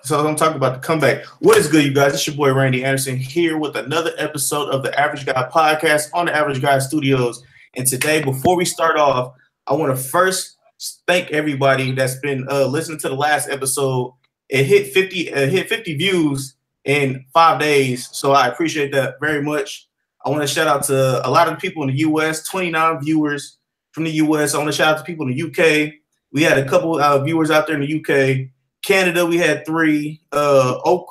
So I'm talking about the comeback. What is good, you guys? It's your boy Randy Anderson here with another episode of the Average Guy Podcast on the Average Guy Studios. And today, before we start off, I want to first thank everybody that's been listening to the last episode. It hit 50 views in 5 days, so I appreciate that very much. I want to shout out to a lot of the people in the U.S., 29 viewers from the U.S. I want to shout out to people in the U.K. We had a couple viewers out there in the U.K. Canada, we had 3. Oak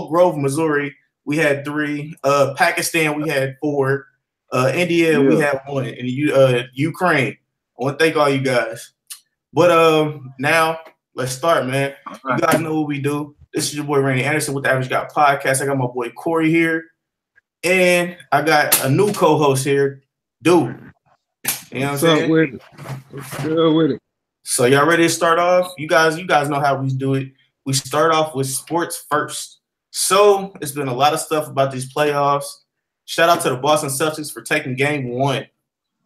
Grove, Missouri, we had 3. Pakistan, we had 4. India, we had 1. And Ukraine. I want to thank all you guys. But now let's start, man. You guys know what we do. This is your boy Randy Anderson with the Average Guy Podcast. I got my boy Corey here, and I got a new co-host here, Dude. You know what I'm saying? What's good with it? So y'all ready to start off? You guys know how we do it. We start off with sports first. So it's been a lot of stuff about these playoffs. Shout out to the Boston Celtics for taking game 1.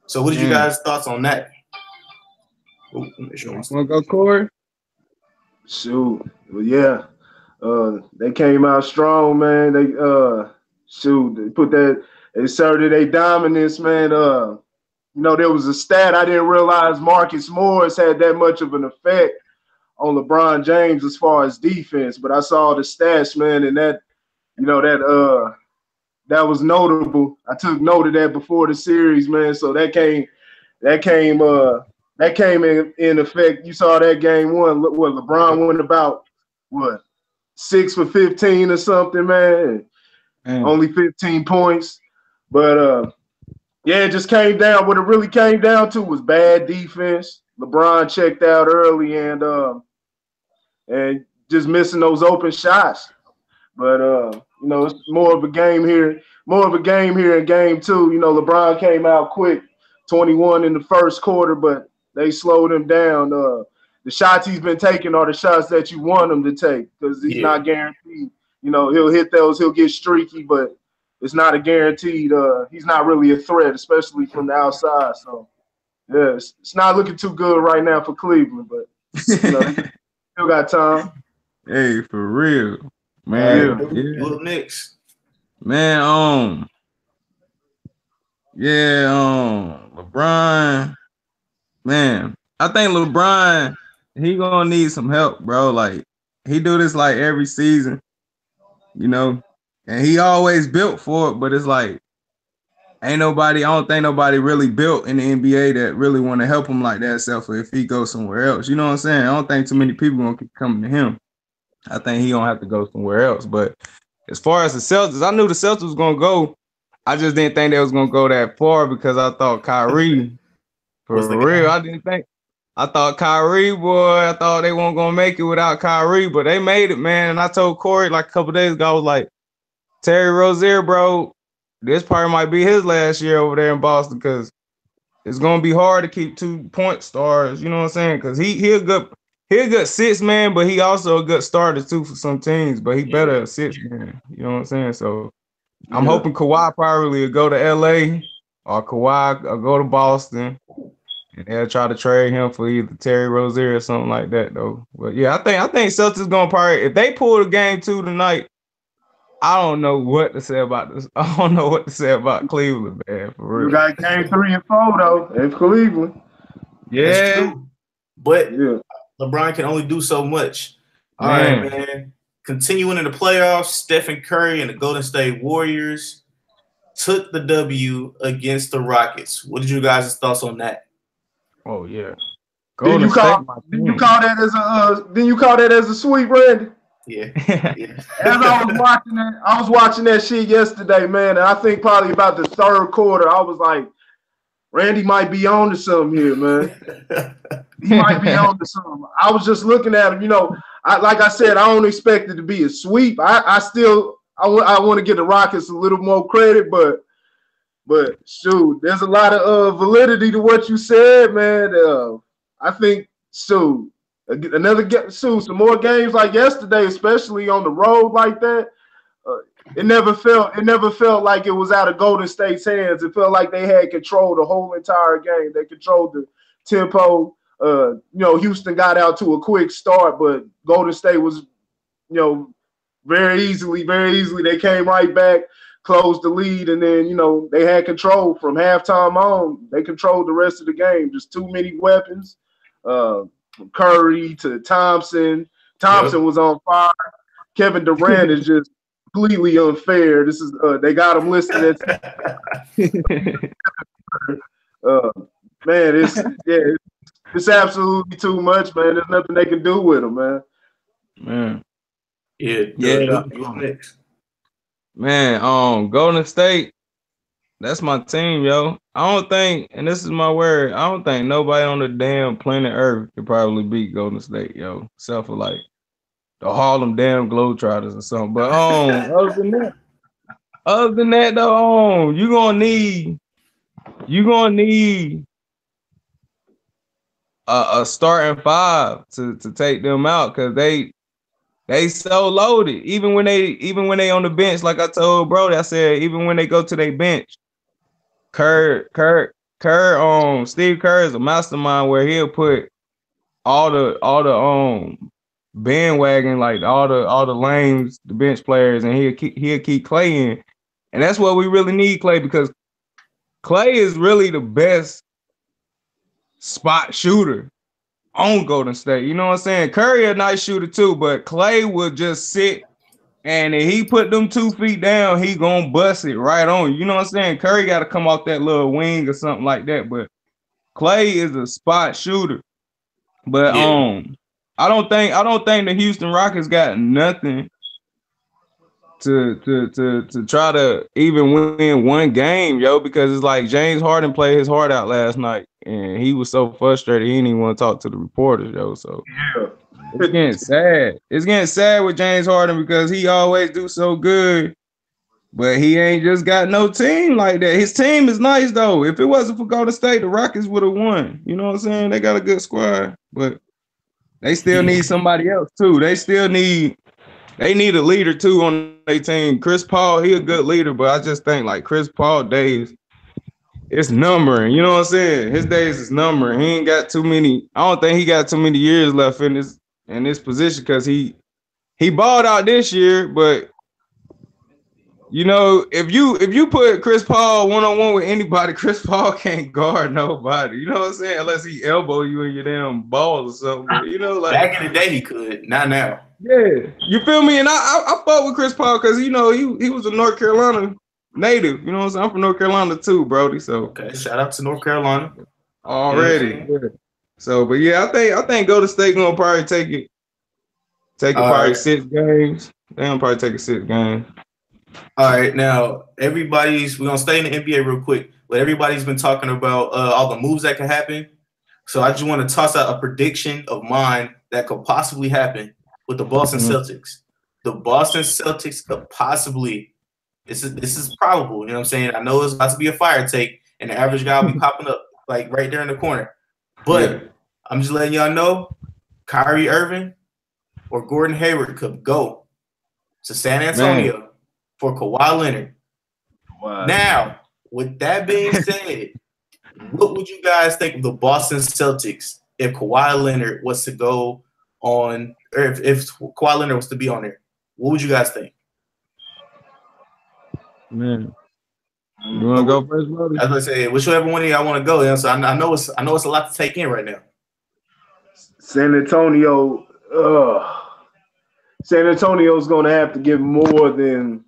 So what did you guys' thoughts on that? Want to go, Corey? Shoot, well, yeah. They came out strong, man. They asserted their dominance, man. There was a stat I didn't realize Marcus Morris had that much of an effect on LeBron James as far as defense, but I saw the stats, man, and that was notable. I took note of that before the series, man. So that came in effect. You saw that game 1. What LeBron went about 6 for 15 or something, man. Only 15 points, but yeah, it just came down. What it really came down to was bad defense. LeBron checked out early and just missing those open shots. But it's more of a game here. More of a game here in game 2. LeBron came out quick, 21 in the first quarter, but they slowed him down. The shots he's been taking are the shots that you want him to take because he's not guaranteed. He'll hit those, he'll get streaky, but it's not a guaranteed. He's not really a threat, especially from the outside. So, yeah, it's not looking too good right now for Cleveland, but still got time. Hey, for real, man. Little Knicks, man. LeBron, man. I think LeBron, he gonna need some help, bro. Like he do this like every season, and he always built for it. But it's like I don't think nobody really built in the NBA that really want to help him like that, except for if he goes somewhere else. You know what I'm saying? I don't think too many people gonna keep coming to him. I think he gonna have to go somewhere else. But as far as the Celtics, I knew the Celtics was gonna go. I just didn't think they was gonna go that far because I thought Kyrie, for real, I thought Kyrie, boy, I thought they weren't gonna make it without Kyrie, but they made it, man. And I told Corey like a couple days ago, I was like, Terry Rozier, bro, this probably might be his last year over there in Boston because it's gonna be hard to keep 2-point stars. You know what I'm saying? Because he a good 6 man, but he also a good starter too for some teams. But he better at 6 man. You know what I'm saying? So I'm hoping Kawhi probably will go to LA or Kawhi will go to Boston. And they'll try to trade him for either Terry Rozier or something like that, though. But yeah, I think Celtics gonna probably, if they pull the game 2 tonight, I don't know what to say about this. I don't know what to say about Cleveland, man. For real. You got game 3 and 4 though. It's Cleveland. Yeah, but LeBron can only do so much. All right, man. Continuing in the playoffs, Stephen Curry and the Golden State Warriors took the W against the Rockets. What did you guys' thoughts on that? Oh yeah. Didn't you call that as a sweep, Randy? Yeah. As I was watching that shit yesterday, man, and I think probably about the 3rd quarter, I was like, Randy might be on to something here, man. He might be on to something. I was just looking at him, like I said, I don't expect it to be a sweep. I want to give the Rockets a little more credit, but shoot, there's a lot of validity to what you said, man. I think some more games like yesterday, especially on the road like that. It never felt like it was out of Golden State's hands. It felt like they had control the whole entire game. They controlled the tempo. Houston got out to a quick start, but Golden State was very easily they came right back, closed the lead, and then, they had control from halftime on. They controlled the rest of the game. Just too many weapons. From Curry to Thompson. Thompson was on fire. Kevin Durant is just completely unfair. This is they got him listed as man, it's absolutely too much, man. There's nothing they can do with him, man. Man, Golden State, that's my team, yo. I don't think, and this is my word, I don't think nobody on the damn planet Earth could probably beat Golden State, yo. Except for like the Harlem damn Globetrotters or something. But other than that though, you're gonna need a starting five to take them out, because they so loaded. Even when they on the bench, like I told Brody, I said even when they go to their bench, Steve Kerr is a mastermind where he'll put all the bandwagon, like all the lanes, the bench players, and he'll keep Clay in. And that's what we really need, Clay, because Clay is really the best spot shooter on Golden State. You know what I'm saying? Curry a nice shooter too, but Clay will just sit, and if he put them 2 feet down, he gonna bust it right on. You know what I'm saying? Curry got to come off that little wing or something like that, but Clay is a spot shooter. But I don't think the Houston Rockets got nothing to try to even win one game, yo, because it's like James Harden played his heart out last night, and he was so frustrated he didn't even want to talk to the reporters, yo. So it's getting sad. It's getting sad with James Harden because he always do so good, but he ain't just got no team like that. His team is nice though. If it wasn't for Golden State, the Rockets would have won. You know what I'm saying? They got a good squad, but they still need somebody else too. They need a leader too on their team. Chris Paul, he a good leader, but I just think like Chris Paul days, it's numbering. You know what I'm saying? His days is numbering. He ain't got too many. I don't think he got too many years left in this position, because he balled out this year. But if you put Chris Paul one-on-one with anybody, Chris Paul can't guard nobody. You know what I'm saying? Unless he elbow you in your damn balls or something. But, like back in the day he could, not now. Yeah, you feel me? And I fought with Chris Paul because he was a North Carolina native. You know what I'm saying? I'm from North Carolina too, Brody. So okay, shout out to North Carolina already. Yeah. So, but yeah, I think Golden State gonna probably take it probably 6 games. They gonna probably take it 6 games. All right, now we're gonna stay in the NBA real quick, but everybody's been talking about all the moves that can happen. So I just want to toss out a prediction of mine that could possibly happen with the Boston Celtics. The Boston Celtics could possibly, this is probable, you know what I'm saying? I know it's about to be a fire take, and the average guy will be popping up like right there in the corner. But I'm just letting y'all know, Kyrie Irving or Gordon Hayward could go to San Antonio for Kawhi Leonard. Wow. Now, with that being said, what would you guys think of the Boston Celtics if Kawhi Leonard was to go on, or if Kawhi Leonard was to be on there? What would you guys think? Man, you want to go first, brother? I was gonna say, whichever one of y'all want to go. Yeah, so I know it's a lot to take in right now. San Antonio's going to have to give more than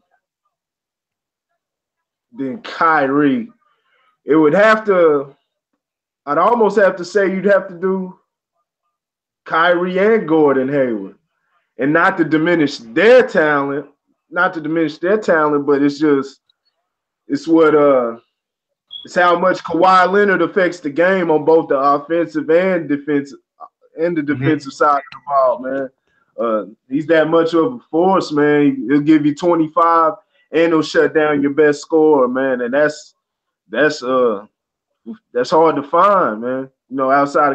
Kyrie. It would have to. I'd almost have to say you'd have to do Kyrie and Gordon Hayward, and not to diminish their talent, but it's how much Kawhi Leonard affects the game on both the offensive and defensive side of the ball, man. He's that much of a force, man. He'll give you 25 and he'll shut down your best scorer, man. And that's hard to find, man. Outside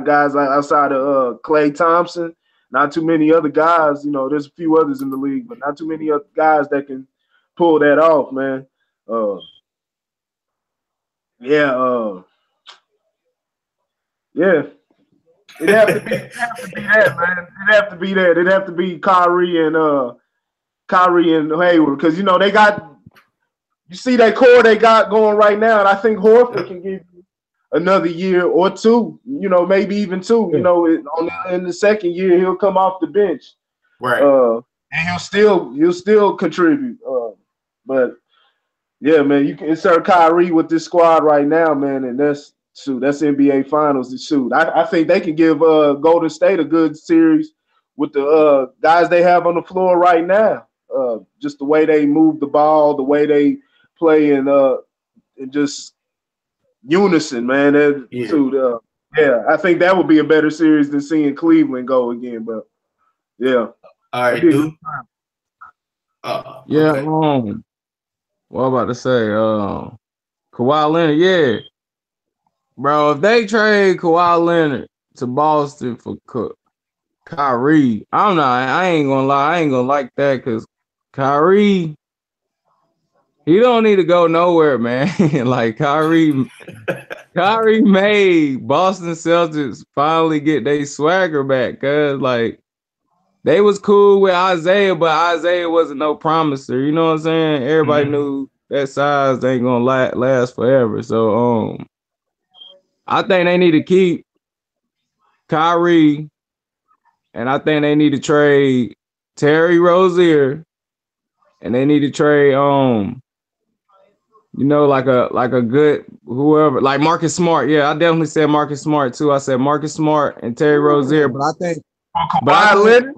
of Klay Thompson, not too many other guys. There's a few others in the league, but not too many other guys that can pull that off, man. It'd have to be that, man. It'd have to be Kyrie and Kyrie and Hayward, because you know they got. You see that core they got going right now, and I think Horford can give you another year or two. You know, maybe even two. You know, in the second year he'll come off the bench, right? And he'll still contribute. But yeah, man, you can insert Kyrie with this squad right now, man, and that's NBA Finals. I think they can give Golden State a good series with the guys they have on the floor right now. Just the way they move the ball, the way they play in just unison, man. I think that would be a better series than seeing Cleveland go again. But yeah, all right, dude. Yeah. Okay. What I'm about to say, Kawhi Leonard, yeah, bro. If they trade Kawhi Leonard to Boston for Kyrie, I don't know. I ain't gonna lie, I ain't gonna like that because Kyrie. He don't need to go nowhere, man. Like Kyrie made Boston Celtics finally get their swagger back, cause like they was cool with Isaiah, but Isaiah wasn't no promiser. You know what I'm saying? Everybody knew that size ain't gonna last forever. So I think they need to keep Kyrie, and I think they need to trade Terry Rozier, and they need to trade you know, like a good whoever, like Marcus Smart. Yeah, I definitely said Marcus Smart too. I said Marcus Smart and Terry Rozier, but I think for Boston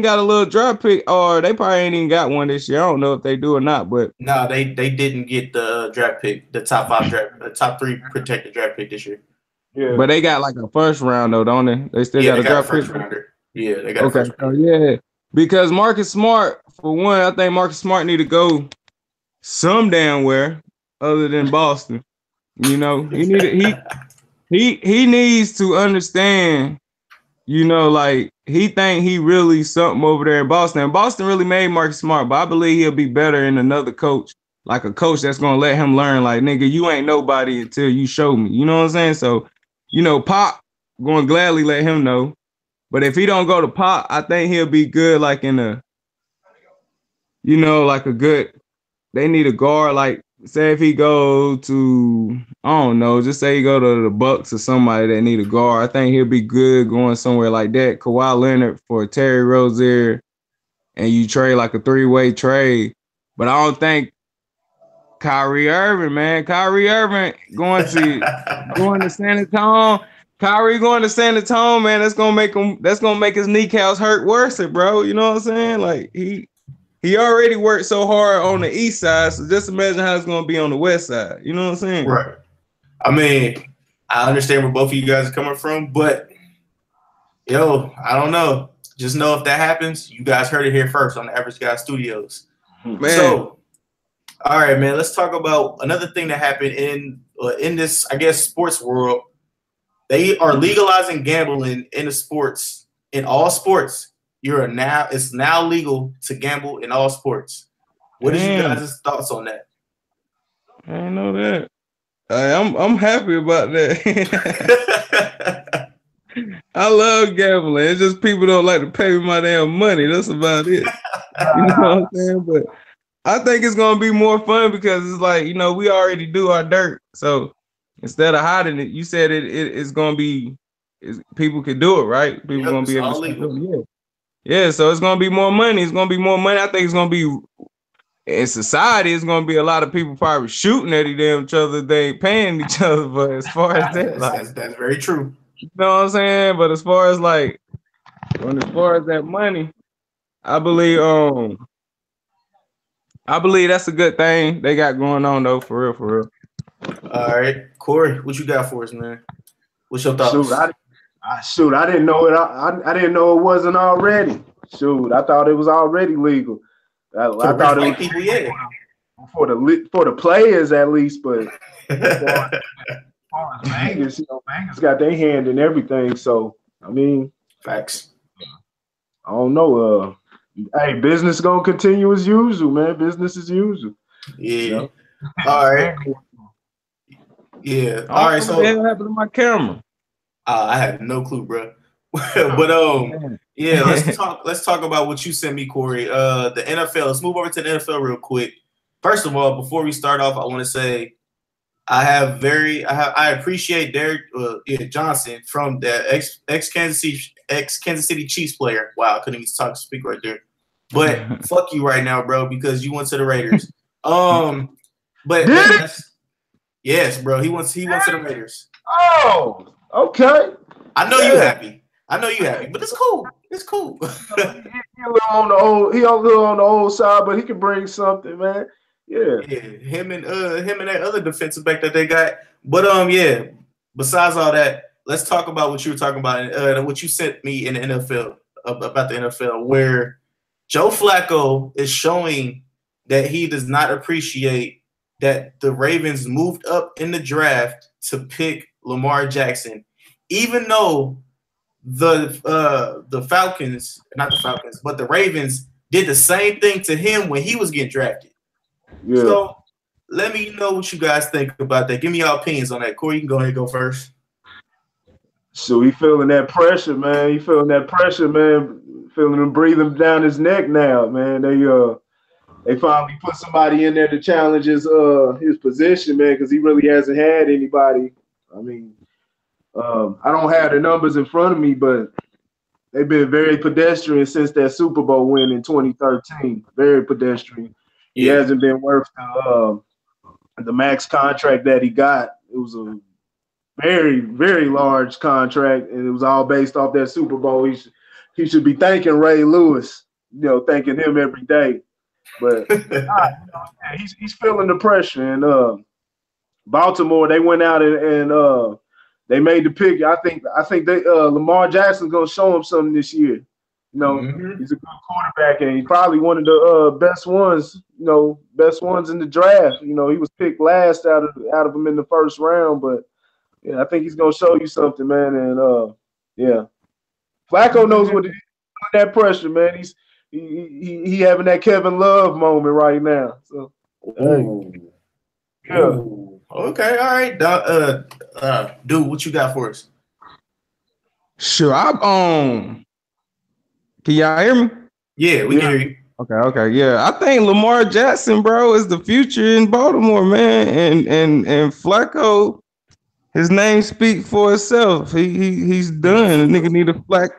got a little draft pick, or they probably ain't even got one this year. I don't know if they do or not, but no, they didn't get the draft pick, the top 3 protected draft pick this year. Yeah, but they got like a first round though, don't they? They still got a draft pick. Yeah, they got a first round. Yeah. Because Marcus Smart, for one, I think Marcus Smart need to go some damn where other than Boston. You know, he needs to understand, you know, like he think he really something over there in Boston. And Boston really made Marcus Smart, but I believe he'll be better in another coach, like a coach that's gonna let him learn, like, nigga, you ain't nobody until you show me. You know what I'm saying? So, you know, Pop gonna gladly let him know. But if he don't go to Pop, I think he'll be good, like in a, you know, like a good, they need a guard. Like, say if he go to, I don't know, just say he go to the Bucks or somebody that need a guard. I think he'll be good going somewhere like that. Kawhi Leonard for Terry Rozier, and you trade like a 3-way trade. But I don't think Kyrie Irving, man. Kyrie Irving going to San Antonio. Kyrie going to San Antonio, man, that's gonna make his kneecaps hurt worse, bro. You know what I'm saying? Like he already worked so hard on the east side, so just imagine how it's gonna be on the west side. You know what I'm saying? Right. I mean, I understand where both of you guys are coming from, but I don't know. Just know if that happens, you guys heard it here first on the Average Guy Studios. Man. So, all right, man, let's talk about another thing that happened in this, I guess, sports world. They are legalizing gambling in all sports. It's now legal to gamble in all sports. What is you guys' thoughts on that? I didn't know that. I'm happy about that. I love gambling. It's just people don't like to pay me my damn money. That's about it. You know what I'm saying? But I think it's gonna be more fun because it's like, you know, we already do our dirt. So instead of hiding it, you said it's gonna be people can do it, right? People gonna be able to do it. Yeah, so it's gonna be more money. It's gonna be more money. I think it's gonna be in society, it's gonna be a lot of people probably shooting at each other. They ain't paying each other. But as far as that's very true. You know what I'm saying? But as far as that money, I believe that's a good thing they got going on though, for real. All right, Corey, what you got for us, man? What's your thoughts? I didn't know it. I didn't know it wasn't already. Shoot, I thought it was already legal. I thought it was people, for the players at least, but Vegas, Vegas got their hand in everything. So I mean, facts. I don't know. Hey, business gonna continue as usual, man. Business as usual. Yeah. You know? All right. Yeah. All right. So what the hell happened to my camera? I have no clue, bro. But yeah, let's talk about what you sent me, Corey. The NFL. Let's move over to the NFL real quick. First of all, before we start off, I want to say I appreciate Derek Johnson from the ex Kansas City Chiefs player. Wow, I couldn't even speak right there. But fuck you right now, bro, because you went to the Raiders. Yes, bro, he went to the Raiders. Oh, okay. I know you happy. But it's cool. It's cool. He a little on the old side, but he can bring something, man. Yeah. Him and that other defensive back that they got. But besides all that, let's talk about what you were talking about, what you sent me in the NFL about the NFL, where Joe Flacco is showing that he does not appreciate that the Ravens moved up in the draft to pick Lamar Jackson, even though the Falcons, not the Falcons, but the Ravens did the same thing to him when he was getting drafted. Yeah. So let me know what you guys think about that. Give me your opinions on that. Corey, you can go ahead and go first. So he feeling that pressure, man. Feeling him breathing down his neck now, man. They finally put somebody in there to challenge his position, man, because he really hasn't had anybody. I mean, I don't have the numbers in front of me, but they've been very pedestrian since that Super Bowl win in 2013. Very pedestrian. He hasn't been worth the max contract that he got. It was a very, very large contract, and it was all based off that Super Bowl. He should be thanking Ray Lewis, thanking him every day. But he's feeling the pressure. And Baltimore, they went out and they made the pick. I think they Lamar Jackson's gonna show him something this year. He's a good quarterback, and he's probably one of the best ones in the draft. He was picked last out of them in the first round, but I think he's gonna show you something, man. And Flacco knows what it is. That pressure, man. He having that Kevin Love moment right now. So okay, all right. Dude, what you got for us? Sure, can y'all hear me? Yeah, we can hear you. Okay, yeah. I think Lamar Jackson, bro, is the future in Baltimore, man. And Flacco, his name speaks for itself. He's done. The nigga need to flack.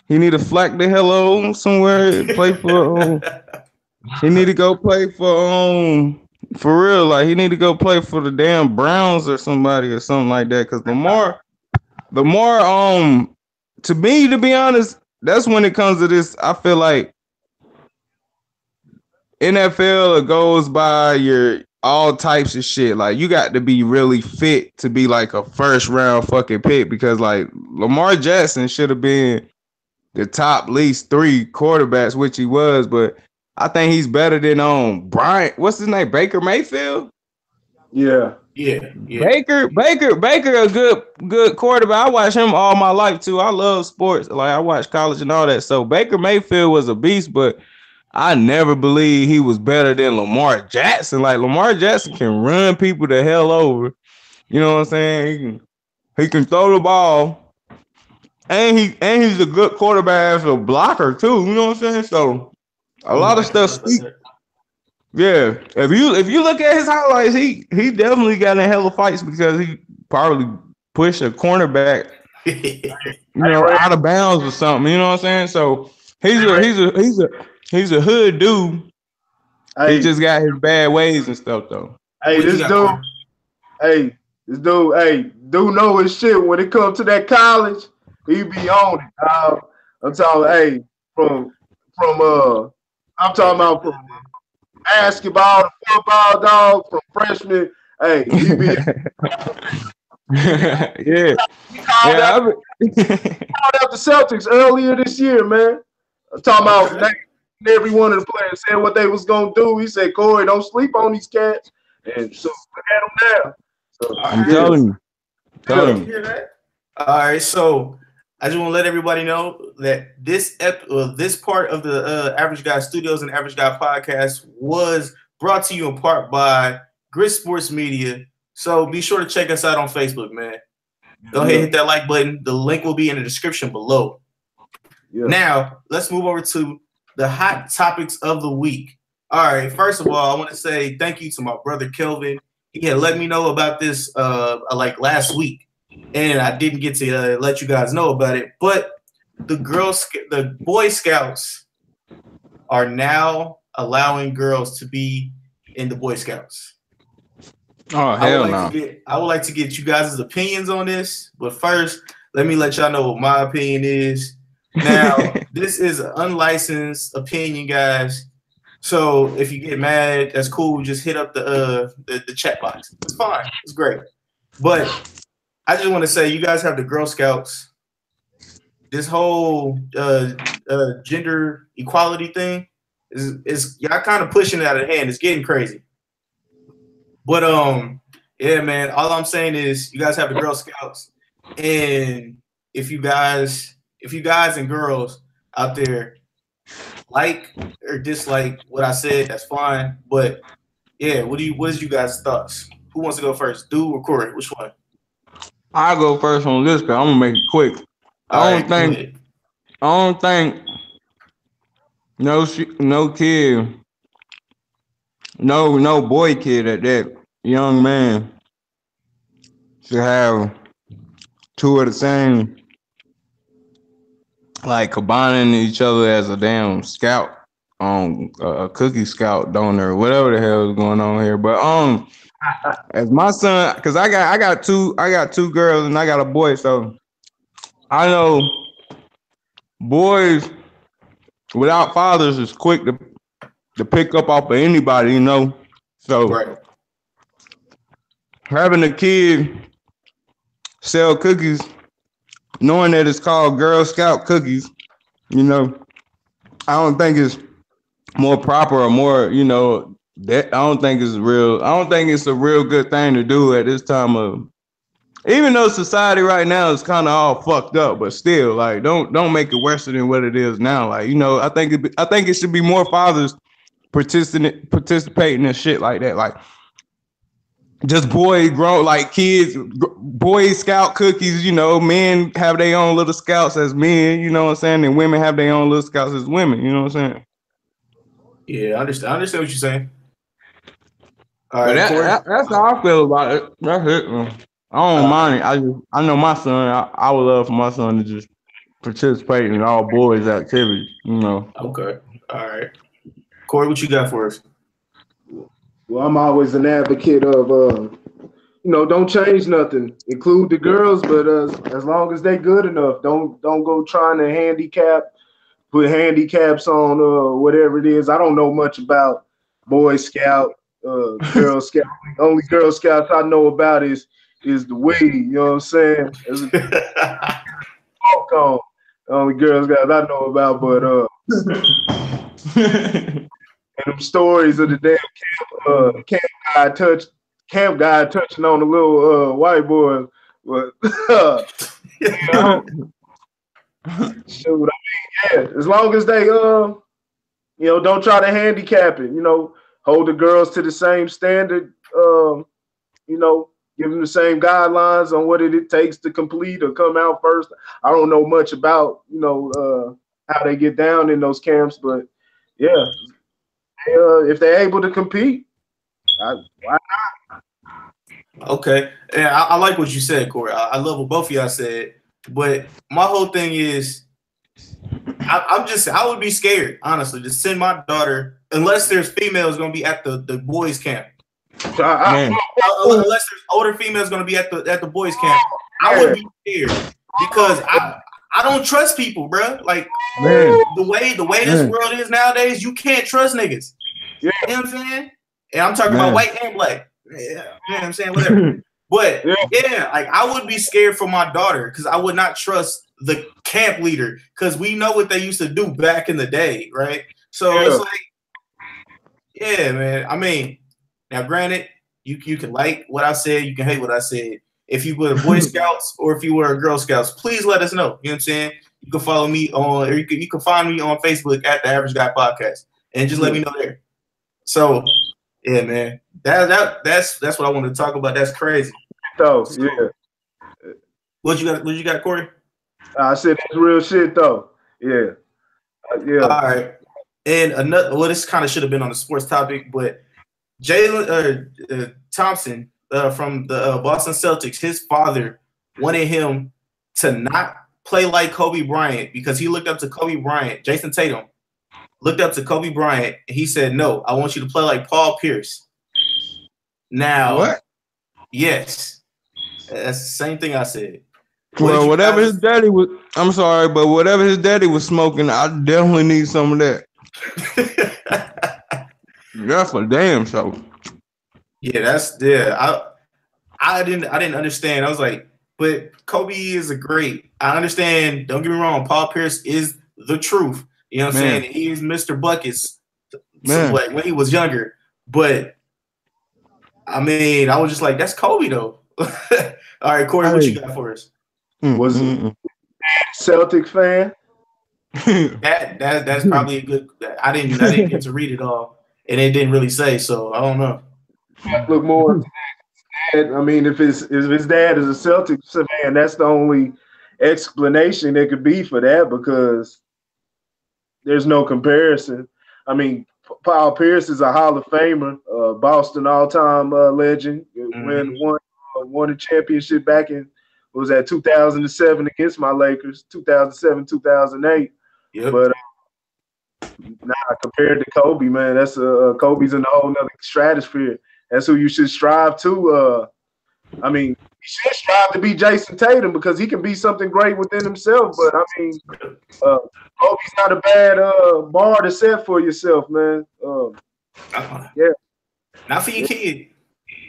He need to flack the hell on somewhere. Play for. He need to go play for real. Like he need to go play for the damn Browns or somebody or something like that. Cause Lamar, to me, to be honest, that's when it comes to this. I feel like NFL, it goes by your all types of shit. Like you got to be really fit to be like a first round fucking pick, because like Lamar Jackson should have been the top least 3 quarterbacks, which he was, but I think he's better than Brian. What's his name? Baker Mayfield? Yeah. Baker, a good quarterback. I watch him all my life too. I love sports. Like I watch college and all that. So Baker Mayfield was a beast, but I never believed he was better than Lamar Jackson. Like Lamar Jackson can run people the hell over. You know what I'm saying? He can throw the ball, and he's a good quarterback as a blocker too. You know what I'm saying? So a lot of stuff. Yeah, if you look at his highlights, he definitely got in hella fights because he probably pushed a cornerback, out of bounds or something. You know what I'm saying? So he's a hood dude. He just got his bad ways and stuff though. This dude know his shit when it comes to that college. He be on it. I'm talking about basketball to football, dog, from freshman. Hey, he be He called out the Celtics earlier this year, man. I'm talking about every one of the players said what they was gonna do. He said, Corey, don't sleep on these cats. And so look at them now. So, I'm telling you. Hear that? All right, so I just want to let everybody know that this part of the Average Guy Studios and Average Guy Podcast was brought to you in part by Grit Sports Media. So be sure to check us out on Facebook, man. Go ahead and hit that like button. The link will be in the description below. Yeah. Now let's move over to the hot topics of the week. All right. First of all, I want to say thank you to my brother Kelvin. He had let me know about this like last week, and I didn't get to let you guys know about it. But the Boy Scouts are now allowing girls to be in the Boy Scouts. Oh hell no! I would like to get you guys' opinions on this, but first, let me let y'all know what my opinion is. Now, this is an unlicensed opinion, guys. So if you get mad, that's cool. Just hit up the chat box. It's fine. It's great. But I just want to say, you guys have the Girl Scouts. This whole gender equality thing is y'all kind of pushing it out of hand. It's getting crazy. But yeah, man. All I'm saying is, you guys have the Girl Scouts, and if you guys and girls out there like or dislike what I said, that's fine. But yeah, what is you guys' thoughts? Who wants to go first? Do or Corey? Which one? I'll go first on this, cause I'm gonna make it quick. I don't think no kid, no boy kid at that young man should have two of the same, like combining each other as a damn scout on a cookie scout donor, whatever the hell is going on here. But as my son, because I got two girls and I got a boy, so I know boys without fathers is quick to pick up off of anybody, you know. So right. Having a kid sell cookies, knowing that it's called Girl Scout cookies, you know, I don't think it's more proper or more, you know, that I don't think it's a real good thing to do at this time of, even though society right now is kind of all fucked up, but still, like, don't make it worse than what it is now. Like, you know, I think it should be more fathers participating in shit like that. Like, just boy scout cookies, you know, men have their own little scouts as men, you know what I'm saying? And women have their own little scouts as women, you know what I'm saying? Yeah, I understand what you're saying. All right, that's how I feel about it. That's it, man. I don't mind it. I know my son, I would love for my son to just participate in all boys activities, you know. Okay. All right. Corey, what you got for us? Well, I'm always an advocate of, you know, don't change nothing. Include the girls, but as long as they good enough, don't go trying to put handicaps on whatever it is. I don't know much about Boy Scout, Girl Scout. The only Girl Scouts I know about is the weed. You know what I'm saying? Walk on. The only Girl Scouts I know about, but and them stories of the damn camp guy touching on the little white boy. But you know, shoot, I mean, yeah. As long as they you know, don't try to handicap it. You know, hold the girls to the same standard. You know, give them the same guidelines on what it takes to complete or come out first. I don't know much about, you know, how they get down in those camps, but yeah. If they're able to compete, why not? Okay. Yeah, I like what you said, Corey. I love what both of y'all said. But my whole thing is, I would be scared, honestly, to send my daughter, unless there's females going to be at the boys' camp. Unless there's older females going to be at the boys' camp, I would be scared because I don't trust people, bro. Like, the way this world is nowadays, you can't trust niggas. Yeah. You know what I'm saying? And I'm talking about white and black. Yeah, you know what I'm saying? Whatever. But yeah, like, I would be scared for my daughter because I would not trust the camp leader because we know what they used to do back in the day, right? So it's like, yeah, man. I mean, now granted, you can like what I said, you can hate what I said. If you were Boy Scouts or if you were Girl Scouts, please let us know. You know what I'm saying? You can follow me on, or you can find me on Facebook at The Average Guy Podcast, and just let me know there. So, yeah, man, that's what I wanted to talk about. That's crazy. So, yeah. What you got, Corey? I said that's real shit though. Yeah. Yeah. All right. And another, well, this kind of should have been on the sports topic, but Jalen Thompson from the Boston Celtics, his father wanted him to not play like Kobe Bryant because he looked up to Kobe Bryant. Jason Tatum looked up to Kobe Bryant, and he said, "No, I want you to play like Paul Pierce." Now, What? yes, that's the same thing I said. Well, whatever his daddy was, I'm sorry, but whatever his daddy was smoking, I definitely need some of that. That's for damn sure. Yeah, I didn't understand. I was like, but Kobe is a great. I understand. Don't get me wrong. Paul Pierce is the truth. You know what I'm saying? He is Mr. Buckets. So, like, when he was younger, but I mean, I was just like, that's Kobe though. All right, Corey, what you got for us? Was it Celtic fan? That's probably a good. I didn't get to read it all, and it didn't really say. So I don't know. Look more. I mean, if his dad is a Celtics fan, that's the only explanation there could be for that because there's no comparison. I mean, Paul Pierce is a Hall of Famer, Boston all-time legend. Won a championship back in, was that 2007 against my Lakers, 2007, 2008. Yep. But compared to Kobe, man, that's Kobe's in a whole nother stratosphere. That's who you should strive to. I mean, you should strive to be Jason Tatum because he can be something great within himself. But I mean, Kobe's not a bad bar to set for yourself, man. Yeah, not for your kid,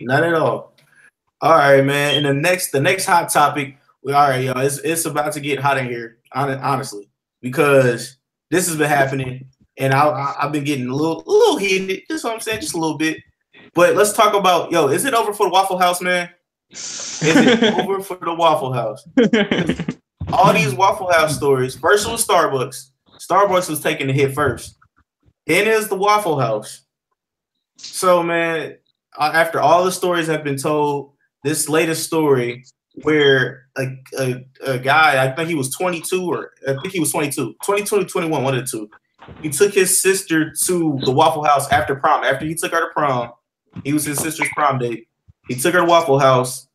not at all. All right, man. And the next hot topic. All right, y'all. It's about to get hot in here, honestly, because this has been happening, and I've been getting a little heated. Just what I'm saying, just a little bit. But let's talk about, is it over for the Waffle House, man? Is it over for the Waffle House? All these Waffle House stories. First it was Starbucks. Starbucks was taking the hit first. Then is the Waffle House. So, man, after all the stories have been told, this latest story where a guy, I think he was 22 22 to 21, one of the two. He took his sister to the Waffle House after prom. After he took her to prom, he was his sister's prom date. He took her to Waffle House.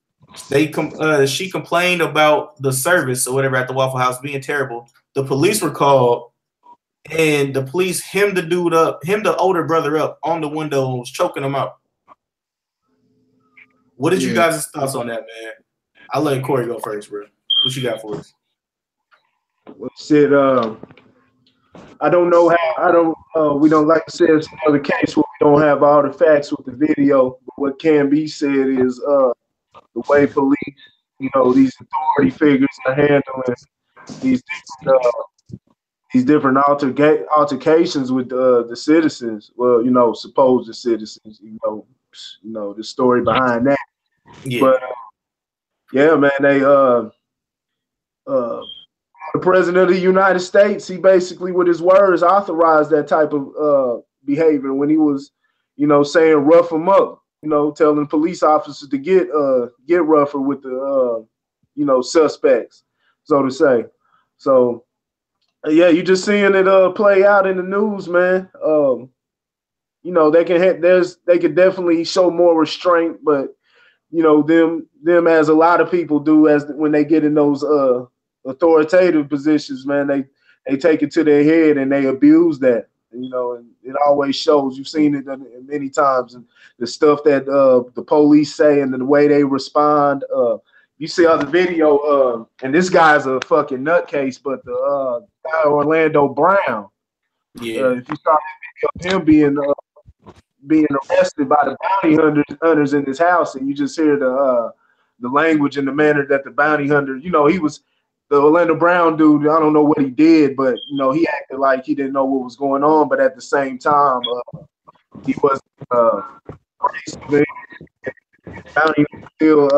She complained about the service or whatever at the Waffle House being terrible. The police were called, and the police hemmed the older brother up on the window and was choking him out. What did you guys' thoughts on that, man? I'll let Corey go first, bro. What you got for us? Shit, I don't know how. We don't like to say it's another case where we don't have all the facts with the video. But what can be said is the way police, these authority figures are handling these different altercations with the citizens. Well, supposed citizens. The story behind that. Yeah. But yeah, man, they the president of the United States, he basically, with his words, authorized that type of behavior when he was, saying rough them up, telling police officers to get rougher with the, suspects, so to say. So, yeah, you just seeing it play out in the news, man. They can definitely show more restraint, but them as a lot of people do when they get in those authoritative positions, man, they take it to their head and they abuse that, and it always shows. You've seen it many times, and the stuff that the police say and the way they respond. You see on the video, and this guy's a fucking nutcase, but the guy Orlando Brown, if you saw the video of him being arrested by the bounty hunters in his house, and you just hear the language and the manner that the bounty hunter, he was the Orlando Brown dude. I don't know what he did, but he acted like he didn't know what was going on, but at the same time, he was crazy. Bounty still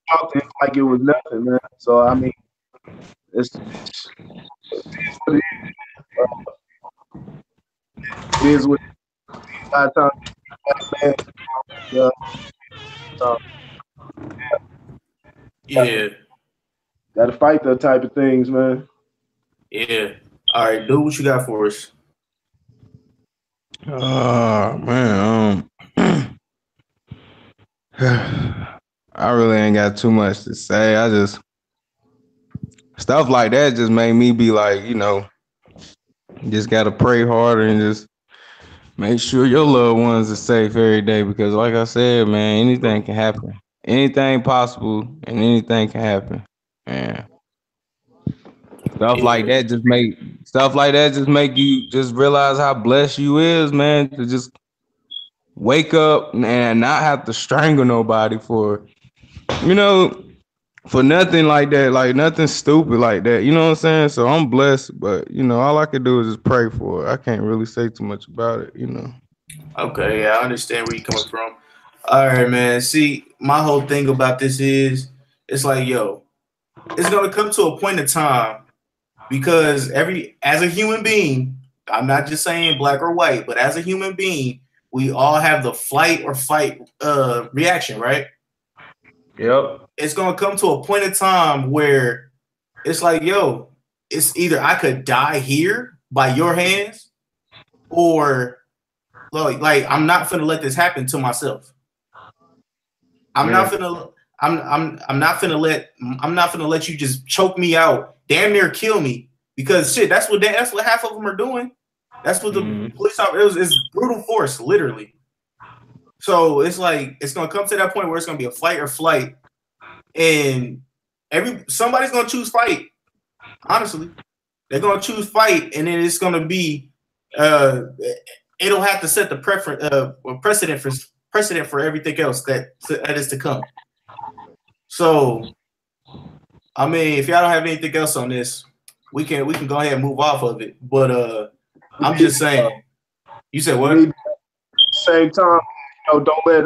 talking like it was nothing, man. So I mean, it's what it is. It is what. A lot of times, yeah. Gotta fight that type of things, man. Yeah. All right, dude, what you got for us? Man, I really ain't got too much to say. I just stuff like that just made me be like, just gotta pray harder and just make sure your loved ones are safe every day because, like I said, man, anything can happen. Anything possible and anything can happen. Man, stuff like that just make you just realize how blessed you is, man, to just wake up and not have to strangle nobody you know, for nothing like that, like nothing stupid like that. You know what I'm saying? So I'm blessed, but all I can do is just pray for it. I can't really say too much about it. Okay, yeah, I understand where you're coming from. All right, man. See, my whole thing about this is it's like, yo, it's gonna come to a point in time because as a human being, I'm not just saying black or white, but as a human being, we all have the flight or fight reaction, right? Yep. It's gonna come to a point in time where it's like, yo, it's either I could die here by your hands, or like I'm not finna let this happen to myself. I'm not finna let you just choke me out, damn near kill me, because shit, that's what half of them are doing. That's what the police officers, it's brutal force, literally. So it's like it's gonna come to that point where it's gonna be a fight or flight, and somebody's gonna choose fight. Honestly, they're gonna choose fight, and then it's gonna be it'll have to set the precedent for everything else that is to come. So, I mean, if y'all don't have anything else on this, we can go ahead and move off of it. But I'm just saying. You said what? Same time, don't let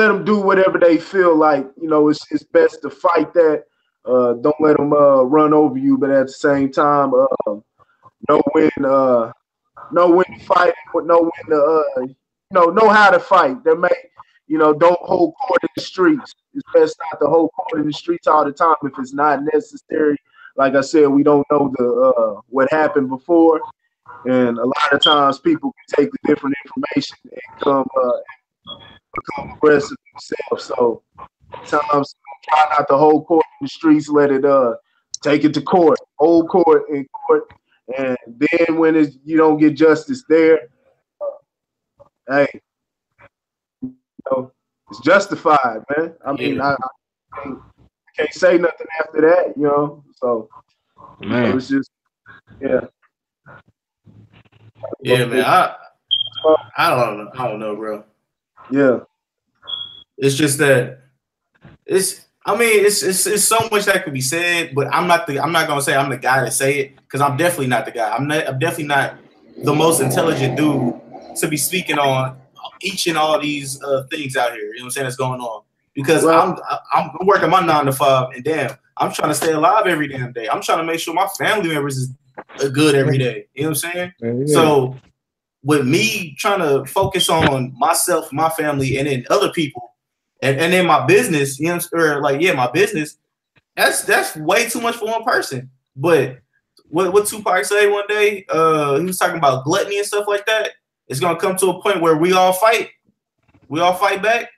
them do whatever they feel like. It's best to fight that. Don't let them run over you, but at the same time, know when to fight, know when to know how to fight. There may don't hold court in the streets. It's best not to hold court in the streets all the time if it's not necessary. Like I said, we don't know what happened before, and a lot of times people can take the different information and become aggressive themselves. So sometimes try not to hold court in the streets. Let it take it to court, hold court in court, and then when you don't get justice there, hey, it's justified, man. I mean, I can't say nothing after that, So, man, it's just, yeah. Yeah, man. I don't know, bro. Yeah. It's just that it's so much that could be said, but I'm not gonna say I'm the guy to say it, because I'm definitely not the guy. I'm definitely not the most intelligent dude to be speaking on each and all these things out here. You know what I'm saying, that's going on. Because I'm working my 9 to 5, and damn, I'm trying to stay alive every damn day. I'm trying to make sure my family members is good every day. You know what I'm saying? Yeah. So with me trying to focus on myself, my family, and then other people, and then my business, my business, that's way too much for one person. But what Tupac say one day, he was talking about gluttony and stuff like that. It's gonna come to a point where we all fight back,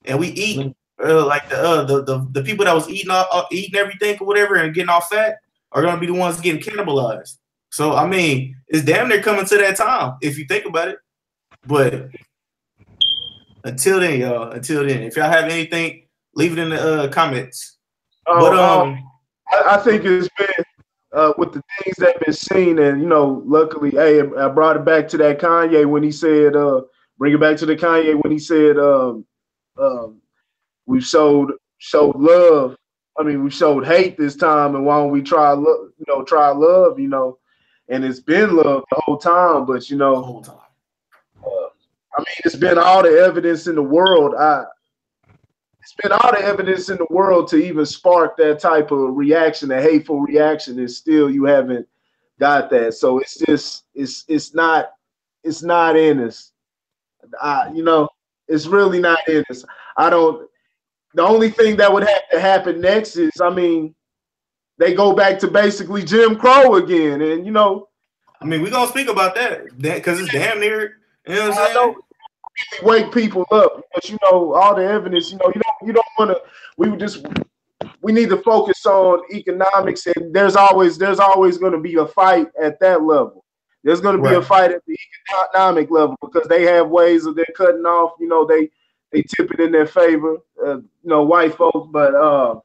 and we eat like the people that was eating everything or whatever and getting all fat are gonna be the ones getting cannibalized. So I mean, it's damn near coming to that time if you think about it. But until then, y'all. If y'all have anything, leave it in the comments. I think it's been with the things that have been seen, and luckily, hey, I brought it back to that Kanye when he said, bring it back to the Kanye when he said, we showed love. I mean, we showed hate this time, and why don't we try love, and it's been love the whole time, but the whole time. I mean, it's been all the evidence in the world. It's been all the evidence in the world to even spark that type of reaction, a hateful reaction, and still you haven't got that. So it's just, it's not in us. It's really not in us. the only thing that would have to happen next is, I mean, they go back to basically Jim Crow again, and you know. I mean, we're gonna speak about that because it's damn near. You know what I'm saying? Really wake people up, but you know all the evidence. You know, you don't want to. We need to focus on economics, and there's always going to be a fight at that level. There's going to be a fight at the economic level because they have ways of they're cutting off. You know, they tip it in their favor. You know, white folks, but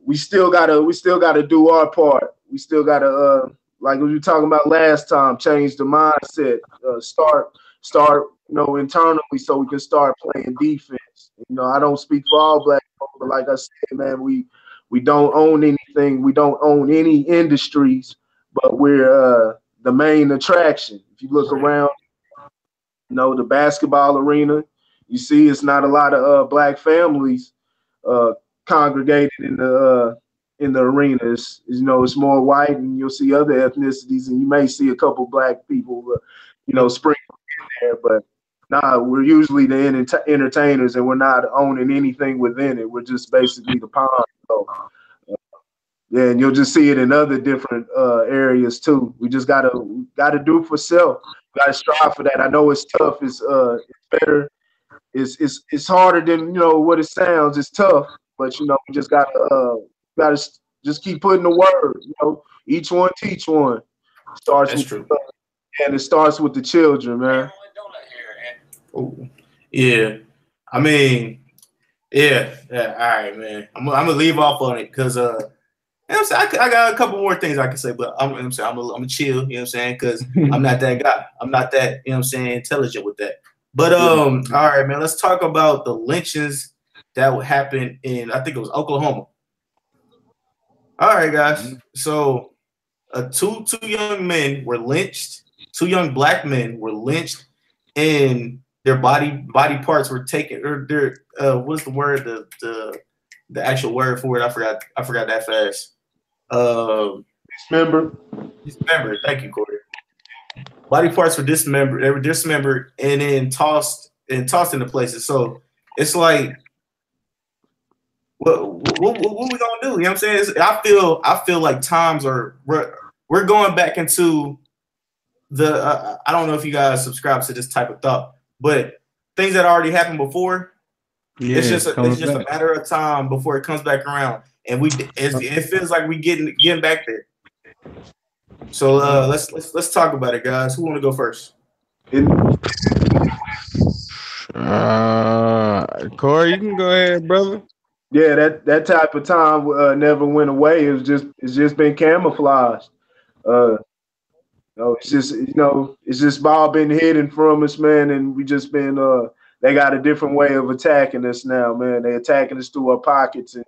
we still gotta do our part. We still gotta like we were talking about last time, change the mindset. Start you know internally so we can start playing defense. You know, I don't speak for all black folks, but like I said, man, we don't own anything. We don't own any industries, but we're the main attraction. If you look around, you know, the basketball arena, you see it's not a lot of black families congregated in the arena. It's, you know, it's more white, and you'll see other ethnicities, and you may see a couple black people, you know, sprinkled in there. But nah, we're usually the entertainers, and we're not owning anything within it. We're just basically the pawn. So, yeah, and you'll just see it in other different areas too. We just gotta do for self. We gotta strive for that. I know it's tough. It's better. It's harder than, you know, what it sounds. It's tough, but you know, we just gotta just keep putting the word. You know, each one teach one. That's true. And it starts with the children, man. Oh, yeah. I mean, yeah. All right, man. I'm gonna leave off on it because you know what I'm saying? I got a couple more things I can say, but I'm gonna chill. You know what I'm saying? Because I'm not that guy. I'm not that, you know what I'm saying, intelligent with that. But all right, man. Let's talk about the lynchings that would happen in, I think it was Oklahoma. All right, guys. So two young men were lynched. 2 young black men were lynched, and their body parts were taken. Or their what's the word? The actual word for it? I forgot that fast. Dismembered. Thank you, Corey. Body parts were dismembered. They were dismembered and then tossed into places. So it's like, what we gonna do? You know what I'm saying? I feel like times are we're going back into the. I don't know if you guys subscribe to this type of thought, but things that already happened before. Yeah, it's just a matter of time before it comes back around, and it feels like we getting back there. So let's talk about it, guys. Who want to go first? Corey, you can go ahead, brother. Yeah, that type of time never went away. It's just been camouflaged. It's just all been hidden from us, man, and we just been they got a different way of attacking us now, man. They attacking us through our pockets and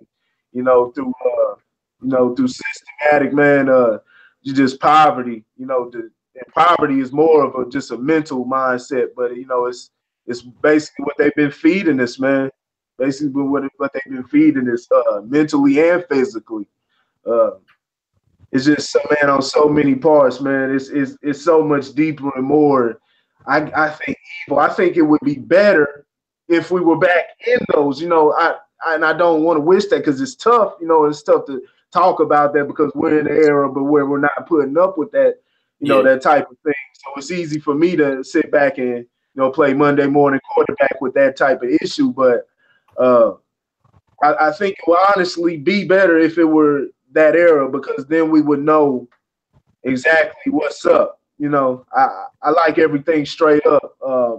through systematic, man. Just poverty, and poverty is more of just a mental mindset, but it's basically what they've been feeding us, man. Basically what they've been feeding us mentally and physically. It's just man on so many parts, man. It's so much deeper and more. I think evil. I think it would be better if we were back in those. I don't want to wish that because it's tough. It's tough to talk about that because we're in an era, but where we're not putting up with that, that type of thing. So it's easy for me to sit back and play Monday morning quarterback with that type of issue. But I think it would honestly be better if it were that era because then we would know exactly what's up. I like everything straight up,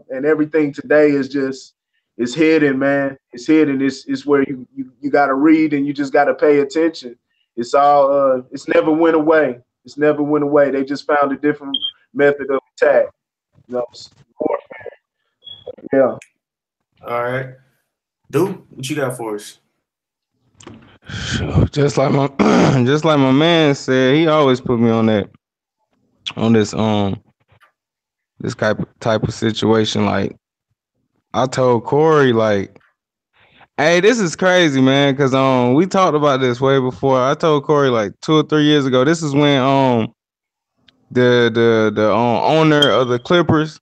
and everything today is hidden, man. It's hidden. It's where you got to read and you just got to pay attention. It's all it's never went away. It's never went away. They just found a different method of attack. Warfare. Yeah. All right. Dude, what you got for us? Just like my man said, he always put me on this type of situation. Like I told Corey, like, hey, this is crazy, man, because we talked about this way before. I told Corey like 2 or 3 years ago. This is when the owner of the Clippers,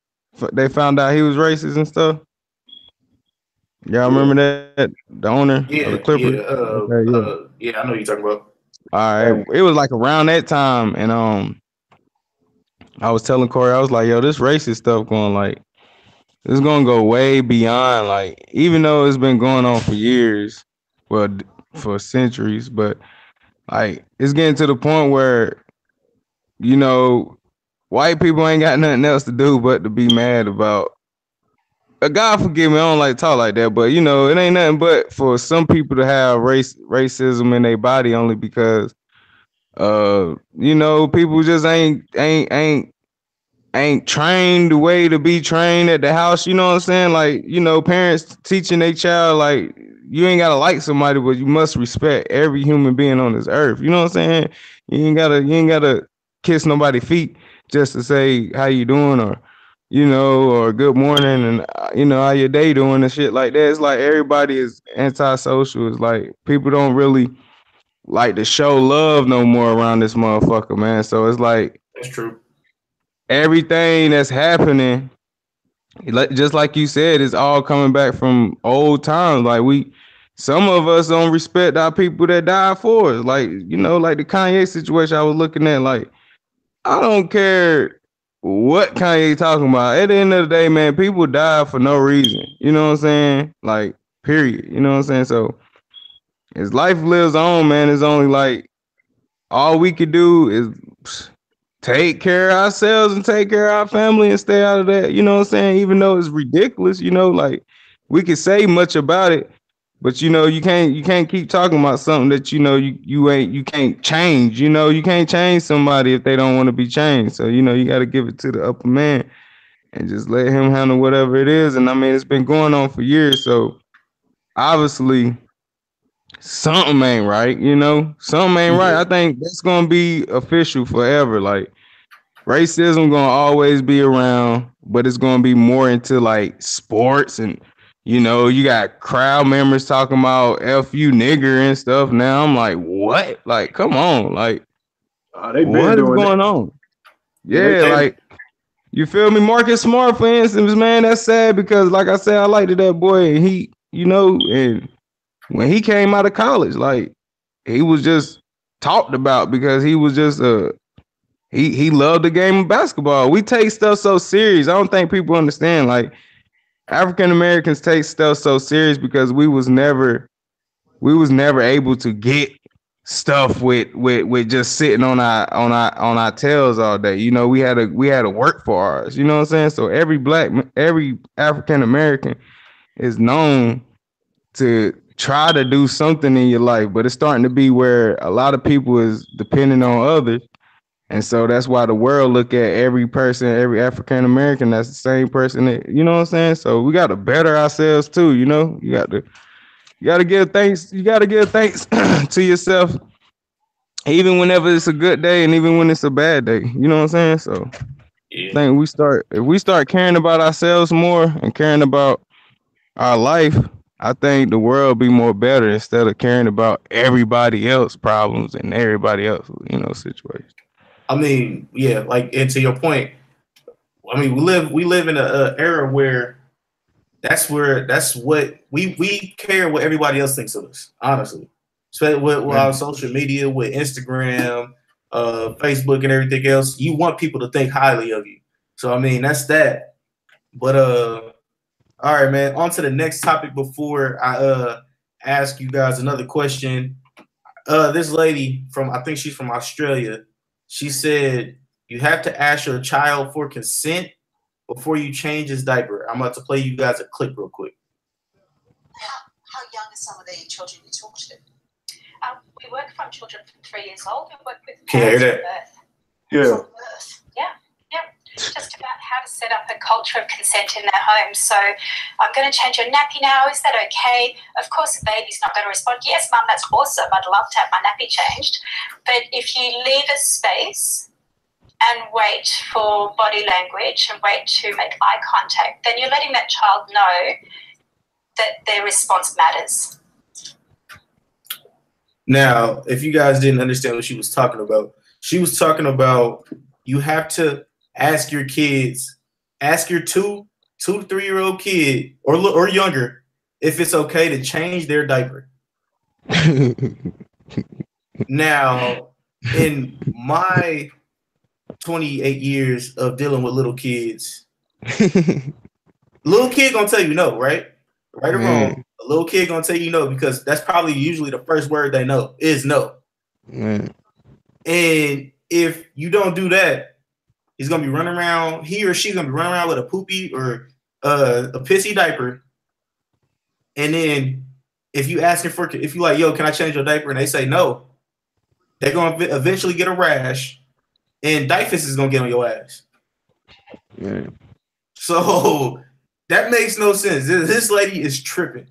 they found out he was racist and stuff. Y'all remember that? The owner of the Yeah, Clippers? Okay, yeah. yeah. I know what you're talking about. All right. It was like around that time, and I was telling Corey, I was like, yo, this racist stuff going like it's gonna go way beyond like even though it's been going on for years, well, for centuries, but like it's getting to the point where you know white people ain't got nothing else to do but to be mad about. God forgive me, I don't like to talk like that, but you know it ain't nothing but for some people to have racism in their body only because you know people just ain't trained the way to be trained at the house, you know what I'm saying? Like, you know, parents teaching their child like you ain't gotta like somebody, but you must respect every human being on this earth. You know what I'm saying? You ain't gotta kiss nobody's feet just to say how you doing or you know, or good morning and you know how your day doing and shit like that. It's like everybody is antisocial. It's like people don't really like to show love no more around this motherfucker, man. So it's like That's true. everything that's happening, just like you said, is all coming back from old times. Like some of us don't respect our people that died for us. Like, you know, like the Kanye situation I was looking at, like, I don't care what Kanye talking about. At the end of the day, man, people die for no reason. You know what I'm saying? Like, period. You know what I'm saying? So as life lives on, man, it's only like all we could do is take care of ourselves and take care of our family and stay out of that. You know what I'm saying? Even though it's ridiculous, you know, like we could say much about it, but you know, you can't keep talking about something that you know you can't change. You know, you can't change somebody if they don't want to be changed. So, you know, you gotta give it to the upper man and just let him handle whatever it is. And I mean, it's been going on for years. So obviously something ain't right, you know. Something ain't right. I think that's gonna be official forever. Like racism gonna always be around, but it's gonna be more into like sports and you know, you got crowd members talking about F you nigger and stuff. Now I'm like, what? Like, come on, like They been what is doing going that. on? Yeah, like you feel me? Marcus Smart, for instance, man, that's sad because like I said, I liked that boy and he, you know, and when he came out of college, like he was just talked about because he was just he loved the game of basketball. We take stuff so serious. I don't think people understand. Like African Americans take stuff so serious because we was never able to get stuff with just sitting on our tails all day. You know, we had to work for ours. You know what I'm saying? So every African American is known to try to do something in your life, but it's starting to be where a lot of people is depending on others. And so that's why the world look at every person, every African American, that's the same person that, you know what I'm saying? So we got to better ourselves too, you know? You got to give thanks. You got to give thanks to yourself even whenever it's a good day and even when it's a bad day. You know what I'm saying? So I think if we start caring about ourselves more and caring about our life, I think the world be more better instead of caring about everybody else problems and everybody else, you know, situations. I mean, yeah, like, and to your point, I mean, we live in a era where that's what we care what everybody else thinks of us, honestly. So with our social media, with Instagram, Facebook, and everything else, you want people to think highly of you. So I mean, that's that. But all right, man. On to the next topic before I ask you guys another question. This lady I think she's from Australia. She said you have to ask your child for consent before you change his diaper. I'm about to play you guys a clip real quick. How young are some of the children you talk to? We work from children from 3 years old. We work with parents from birth. Yeah. From birth. Yeah. Just about how to set up a culture of consent in their homes. So I'm going to change your nappy now. Is that okay? Of course, the baby's not going to respond. Yes, Mum, that's awesome. I'd love to have my nappy changed. But if you leave a space and wait for body language and wait to make eye contact, then you're letting that child know that their response matters. Now, if you guys didn't understand what she was talking about you have to ask your kids, ask your 2 to 3 year old kid or younger, if it's okay to change their diaper. Now, in my 28 years of dealing with little kids, little kid gonna tell you no, right? Right or wrong, a little kid gonna tell you no because that's probably usually the first word they know is no. And if you don't do that, he's gonna be running around. He or she's gonna be running around with a poopy or a pissy diaper. And then if you ask if you like, yo, can I change your diaper? And they say no, they're gonna eventually get a rash, and Dyfus is gonna get on your ass. Yeah. So that makes no sense. This lady is tripping.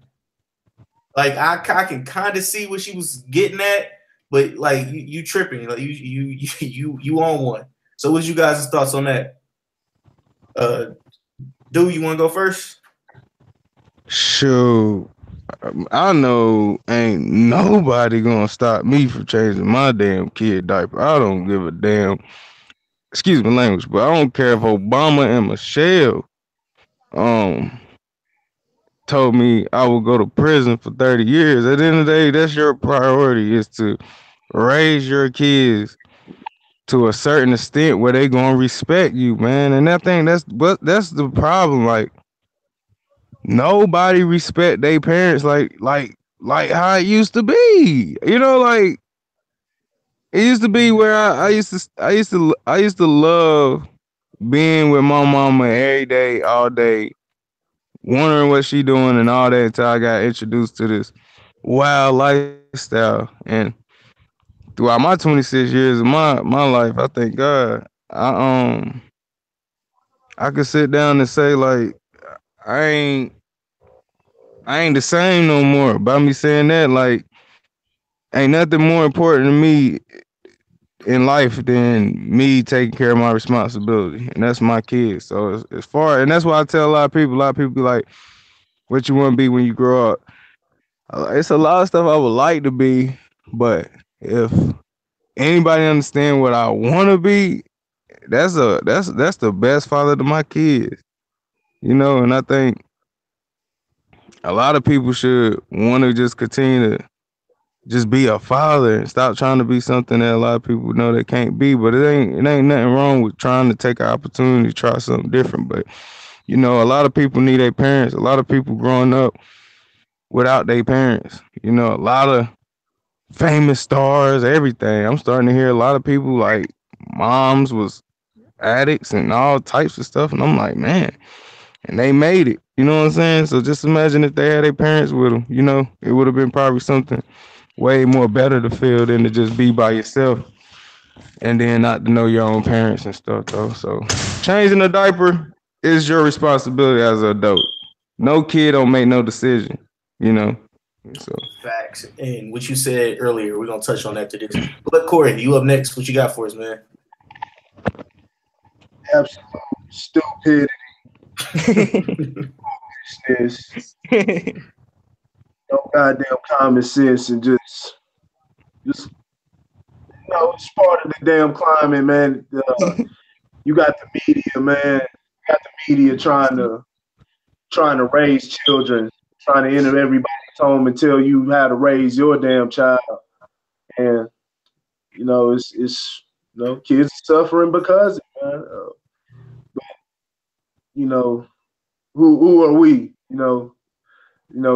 Like I can kind of see what she was getting at, but like you tripping. Like you on one. So what's you guys' thoughts on that? Do you want to go first? Sure. I know ain't nobody gonna stop me from changing my damn kid diaper. I don't give a damn. Excuse my language, but I don't care if Obama and Michelle told me I would go to prison for 30 years. At the end of the day, that's your priority, is to raise your kids to a certain extent where they gonna respect you, man. And that's the problem. Like, nobody respect their parents like how it used to be. You know, like it used to be where I used to love being with my mama every day, all day, wondering what she doing and all that until I got introduced to this wild lifestyle. And throughout my 26 years of my life, I thank God I could sit down and say, like, I ain't the same no more. By me saying that, like, ain't nothing more important to me in life than me taking care of my responsibility, and that's my kids. So as far, and that's why I tell a lot of people be like, what you want to be when you grow up? It's a lot of stuff I would like to be, but if anybody understand what I want to be, that's the best father to my kids, you know. And I think a lot of people should want to just continue to just be a father and stop trying to be something that a lot of people know they can't be. But it ain't nothing wrong with trying to take an opportunity to try something different. But you know, a lot of people need their parents. A lot of people growing up without their parents. You know, a lot of famous stars, everything. I'm starting to hear a lot of people like moms was addicts and all types of stuff. And I'm like, man, and they made it. You know what I'm saying? So just imagine if they had their parents with them. You know, it would have been probably something way more better to feel than to just be by yourself and then not to know your own parents and stuff, though. So changing a diaper is your responsibility as an adult. No kid don't make no decision, you know. So facts. And what you said earlier, we're gonna touch on that today. But Corey, you up next. What you got for us, man? Absolute stupidity. No goddamn common sense, and just you know, it's part of the damn climate, man. You got the media, man. You got the media trying to raise children, trying to enter everybody's home and tell you how to raise your damn child. And you know, it's you know, kids suffering because of it, man. But you know, who are we? You know,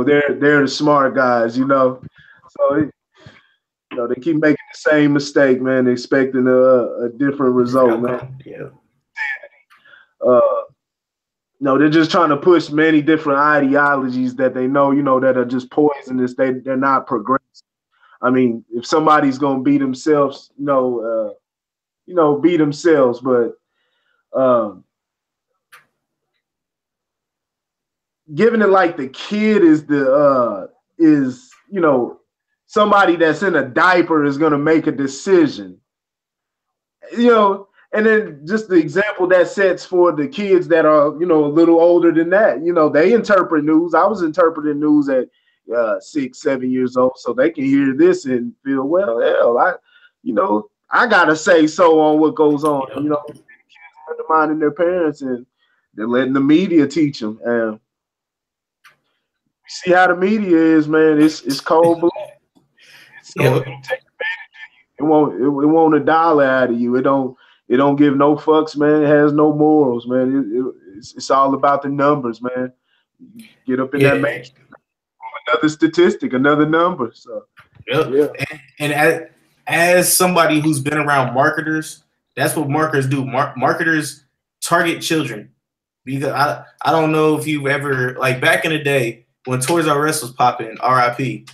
they're the smart guys, you know. So you know, they keep making the same mistake, man, expecting a different result, man. Yeah. No, they're just trying to push many different ideologies that they know, you know, that are just poisonous. They're not progressive. I mean, if somebody's gonna be themselves, be themselves, but giving it like the kid is you know, somebody that's in a diaper is gonna make a decision, you know. And then just the example that sets for the kids that are, you know, a little older than that, you know, they interpret news. I was interpreting news at 6, 7 years old, so they can hear this and feel, well, hell, I gotta say so on what goes on. You know, kids are undermining their parents and they're letting the media teach them. And See how the media is, man. It's cold blooded. So Yeah. it'll take advantage of you. It won't a dollar out of you. It don't give no fucks, man. It has no morals, man. It's all about the numbers, man. Get up in that matrix. Another statistic, another number. So yeah. And as somebody who's been around marketers, that's what marketers do. Marketers target children. Because I don't know if you've ever, like back in the day when Toys R Us was popping, RIP,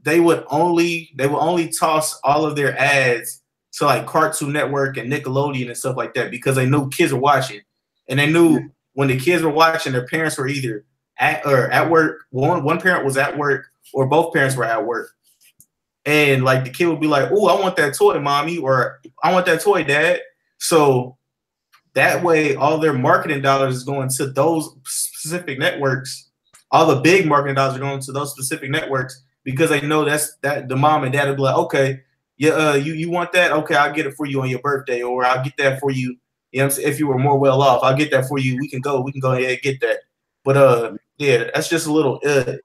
they would only toss all of their ads to like Cartoon Network and Nickelodeon and stuff like that because they knew kids were watching. And they knew when the kids were watching, their parents were either at work. One parent was at work or both parents were at work. And like the kid would be like, "Oh, I want that toy, mommy," or "I want that toy, dad." So that way, all their marketing dollars is going to those specific networks. All the big marketing dollars are going to those specific networks because they know that the mom and dad will be like, "Okay, yeah, you want that? Okay, I'll get it for you on your birthday, or I'll get that for you. You know, what I'm saying? If you were more well off, I'll get that for you. We can go ahead and get that." But yeah, that's just a little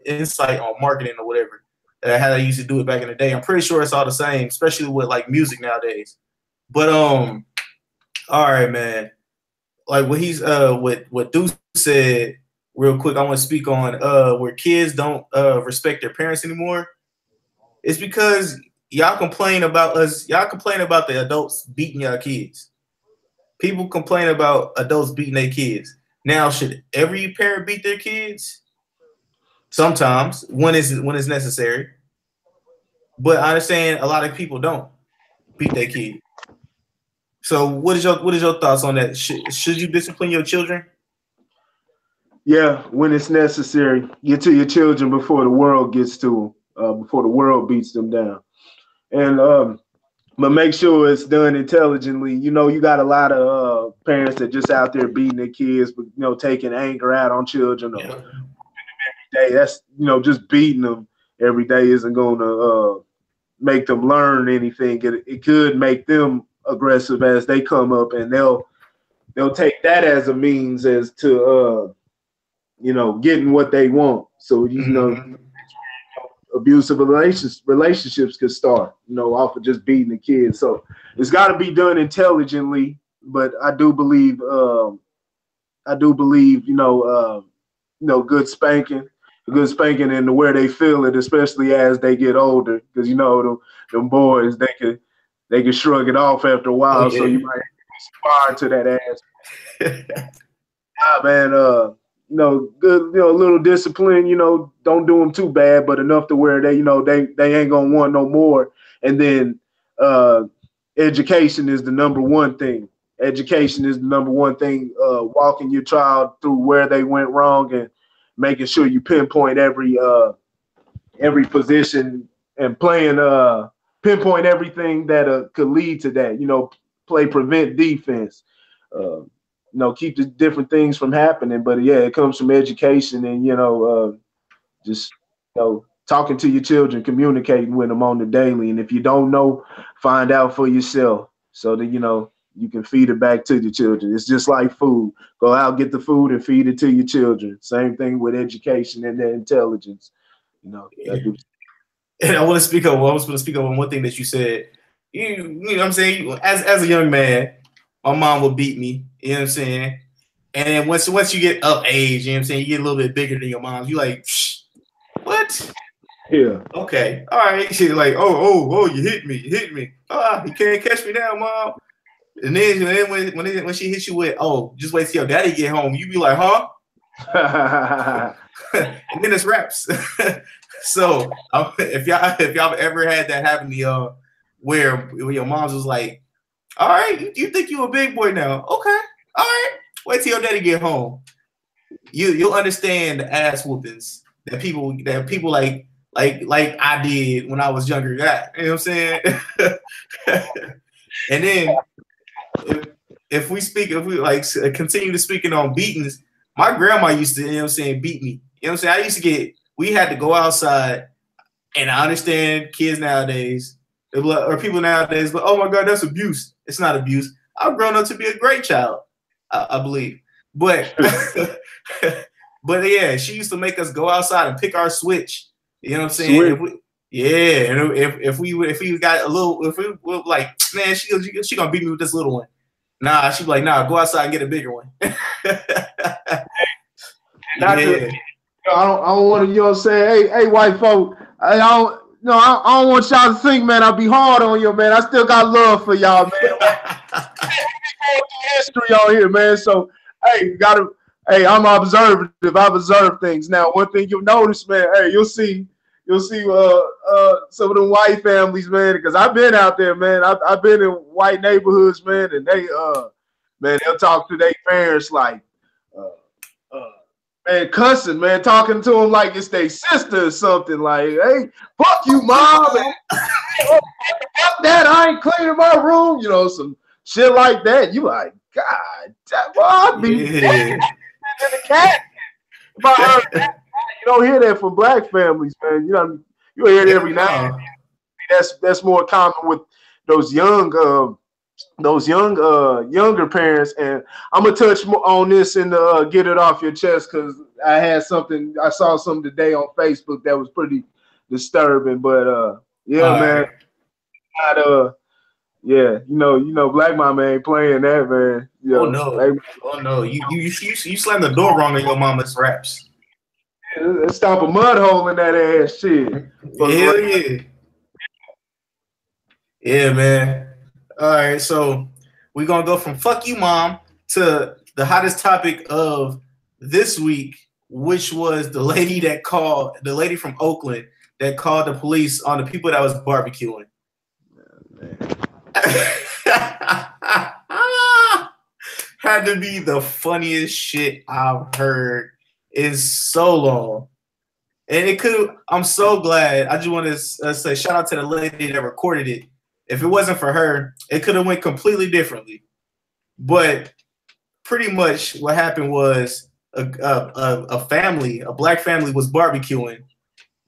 insight on marketing or whatever. How they used to do it back in the day. I'm pretty sure it's all the same, especially with like music nowadays. But all right, man. Like what he's what Deuce said real quick, I want to speak on where kids don't respect their parents anymore. It's because y'all complain about the adults beating y'all kids. People complain about adults beating their kids. Now, should every parent beat their kids? Sometimes when it's necessary. But I understand a lot of people don't beat their kids. So what is your thoughts on that? Should you discipline your children? Yeah, when it's necessary. Get to your children before the world gets to them, before the world beats them down. And but make sure it's done intelligently. You know, you got a lot of parents that just out there beating their kids, but taking anger out on children every day. That's just beating them every day isn't going to make them learn anything. It could make them aggressive as they come up, and they'll take that as a means as to getting what they want. So abusive relationships could start off of just beating the kids. So it's got to be done intelligently. But I do believe good spanking and where they feel it, especially as they get older, because them boys they can shrug it off after a while. So you might aspire to that ass. Man, good, a little discipline, don't do them too bad, but enough to where they ain't gonna want no more. And then education is the number one thing. Education is the number one thing. Walking your child through where they went wrong and making sure you pinpoint every position and pinpoint everything that could lead to that. Play prevent defense. Keep the different things from happening. But yeah, it comes from education and just talking to your children, communicating with them on the daily. And if you don't know, find out for yourself so that you can feed it back to the children. It's just like food. Go out, get the food, and feed it to your children. Same thing with education and their intelligence. And I want to speak up. I was going to speak up on one thing that you said. You know what I'm saying? As a young man, my mom would beat me. You know what I'm saying? And then once you get up age, you know what I'm saying, you get a little bit bigger than your mom. You like, what? Yeah. Okay. All right. She's like, oh, you hit me. You can't catch me now, mom. And then when she hits you with, oh, just wait till your daddy get home, you be like, huh? And then it's raps. So if y'all ever had that happen to y'all, where your mom's was like, all right, you think you a big boy now? Okay, all right. Wait till your daddy get home. You'll understand the ass whoopings that people like I did when I was younger. You know what I'm saying? And then if we continue to speaking on beatings, my grandma used to, beat me. You know what I'm saying? We had to go outside, and I understand kids nowadays, or people nowadays, but oh my God, that's abuse. It's not abuse. I've grown up to be a great child, I believe. But But yeah, she used to make us go outside and pick our switch. You know what I'm saying? If we got a little, if we were like, man, she gonna beat me with this little one. Nah, she'd be like, nah, go outside and get a bigger one. I don't want to, you know what I'm saying? Hey, white folk, I don't want y'all to think, man, I'll be hard on you, man. I still got love for y'all, man. History on here, man. So, hey, I'm observative. I've observed things. Now, one thing you'll notice, man, hey, you'll see some of the white families, man, because I've been out there, man. I've been in white neighborhoods, man, and they'll talk to their parents like, man, cussing, man, talking to them like it's their sister or something. Like, hey, fuck you, mom. And, fuck that, I ain't cleaning my room. You know, some shit like that. You like, God, I'd be in the cat. You don't hear that from black families, man. You hear it every now and then. That's more common with those younger parents. And I'm gonna touch more on this and get it off your chest because I saw something today on Facebook that was pretty disturbing. But man, Black Mama ain't playing that, man. Oh no, you slammed the door wrong on your mama's raps. Let's stop a mud hole in that ass shit. Hell yeah. Yeah, man. All right, so we're gonna go from fuck you, mom, to the hottest topic of this week, which was the lady from Oakland that called the police on the people that was barbecuing. Had to be the funniest shit I've heard in so long. And I'm so glad. I just want to say shout out to the lady that recorded it. If it wasn't for her, it could have went completely differently. But pretty much what happened was a black family was barbecuing,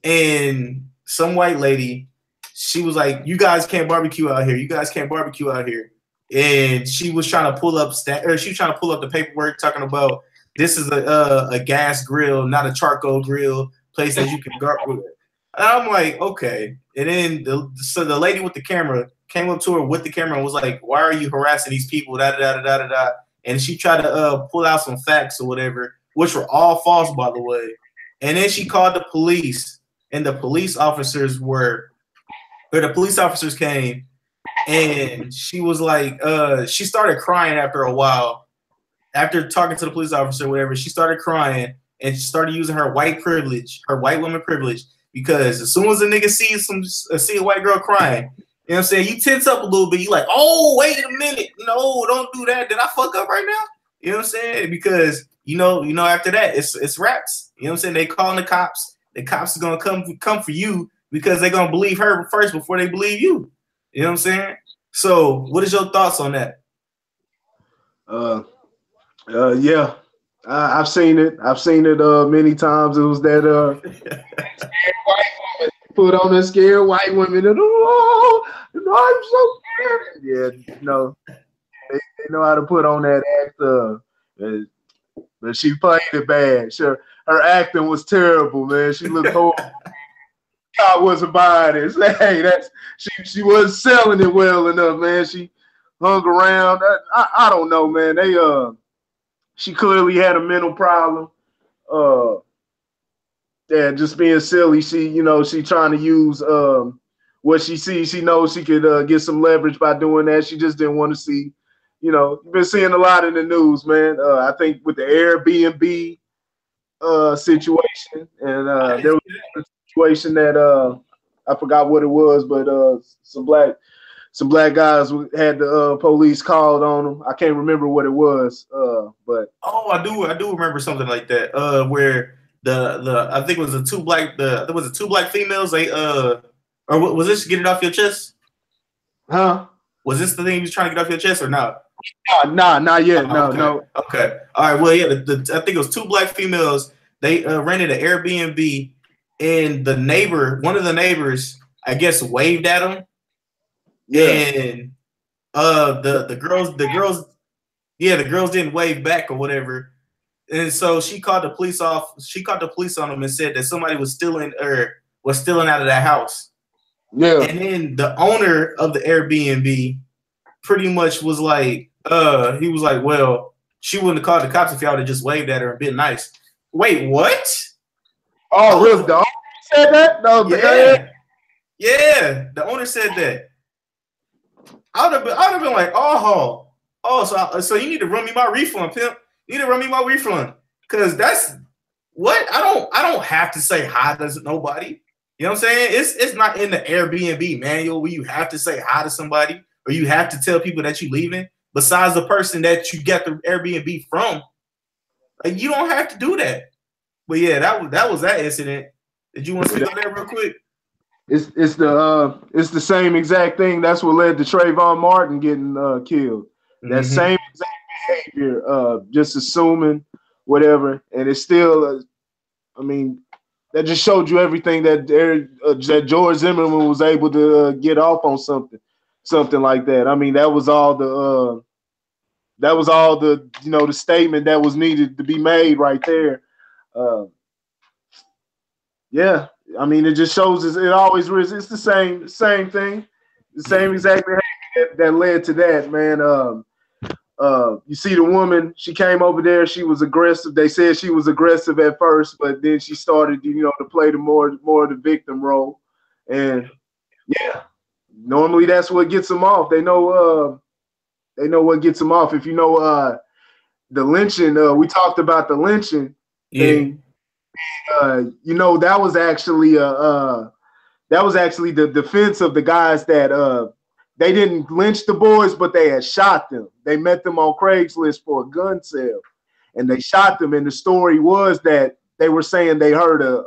and some white lady, she was like, "You guys can't barbecue out here. You guys can't barbecue out here." And she was trying to pull up the paperwork talking about this is a gas grill, not a charcoal grill place that you can gargle. And I'm like, okay. And then the lady with the camera came up to her with the camera and was like, "Why are you harassing these people?" And she tried to pull out some facts or whatever, which were all false, by the way. And then she called the police, and the police officers came, and she was like, she started crying after a while. After talking to the police officer or whatever, she started crying and she started using her white woman privilege. Because as soon as a nigga sees a white girl crying, you know what I'm saying, you tense up a little bit. You like, oh, wait a minute. No, don't do that. Did I fuck up right now? You know what I'm saying? Because, you know, after that, it's raps. You know what I'm saying? They calling the cops. The cops is going to come for you because they're going to believe her first before they believe you. You know what I'm saying? So what is your thoughts on that? Yeah. I've seen it. Many times. It was that scared white woman put on the scared white women. And, I'm so scared. Yeah, they know how to put on that act. But she played it bad. Sure, her acting was terrible, man. She looked horrible. I wasn't buying it. Hey, she wasn't selling it well enough, man. She hung around. I don't know, man. She clearly had a mental problem. Just being silly. She trying to use what she sees. She knows she could get some leverage by doing that. She just didn't want to see. You've been seeing a lot in the news, man. I think with the Airbnb situation, and there was a situation that I forgot what it was, but some black guys had the police called on them. I can't remember what it was, but I do remember something like that. Where I think it was two black females. They or was this get it off your chest? Huh? Was this the thing you was trying to get off your chest or not? Nah, not yet. No, okay. No. Okay. All right. Well, yeah. I think it was two black females. They rented an Airbnb, and one of the neighbors, I guess, waved at them. Yeah. And the girls didn't wave back or whatever. And so she called the police off. She called the police on him and said that somebody was stealing out of that house. Yeah. And then the owner of the Airbnb pretty much was like, he was like, well, she wouldn't have called the cops if y'all would have just waved at her and been nice. Wait, what? Oh, really? The owner said that? No, yeah, the owner said that. I would have been like, so you need to run me my refund, pimp. You need to run me my refund. Cause that's what I don't have to say hi to nobody. You know what I'm saying? It's not in the Airbnb manual where you have to say hi to somebody or you have to tell people that you're leaving. Besides the person that you get the Airbnb from, like, you don't have to do that. But yeah, that was that incident. Did you want to speak on that real quick? It's the same exact thing. That's what led to Trayvon Martin getting killed. That same exact behavior, just assuming whatever, and it's still. I mean, that just showed you everything that George Zimmerman was able to get off on something like that. I mean, that was all the the statement that was needed to be made right there. Yeah, I mean, it just shows it always is. It's the same thing, the same exact behavior that led to that, man. You see the woman, she came over there, she was aggressive. They said she was aggressive at first, but then she started, to play the more of the victim role. And yeah, normally that's what gets them off. They know what gets them off. If you know the lynching, we talked about the lynching thing. That was actually the defense of the guys that they didn't lynch the boys, but they had shot them. They met them on Craigslist for a gun sale, and they shot them. And the story was that they were saying they heard a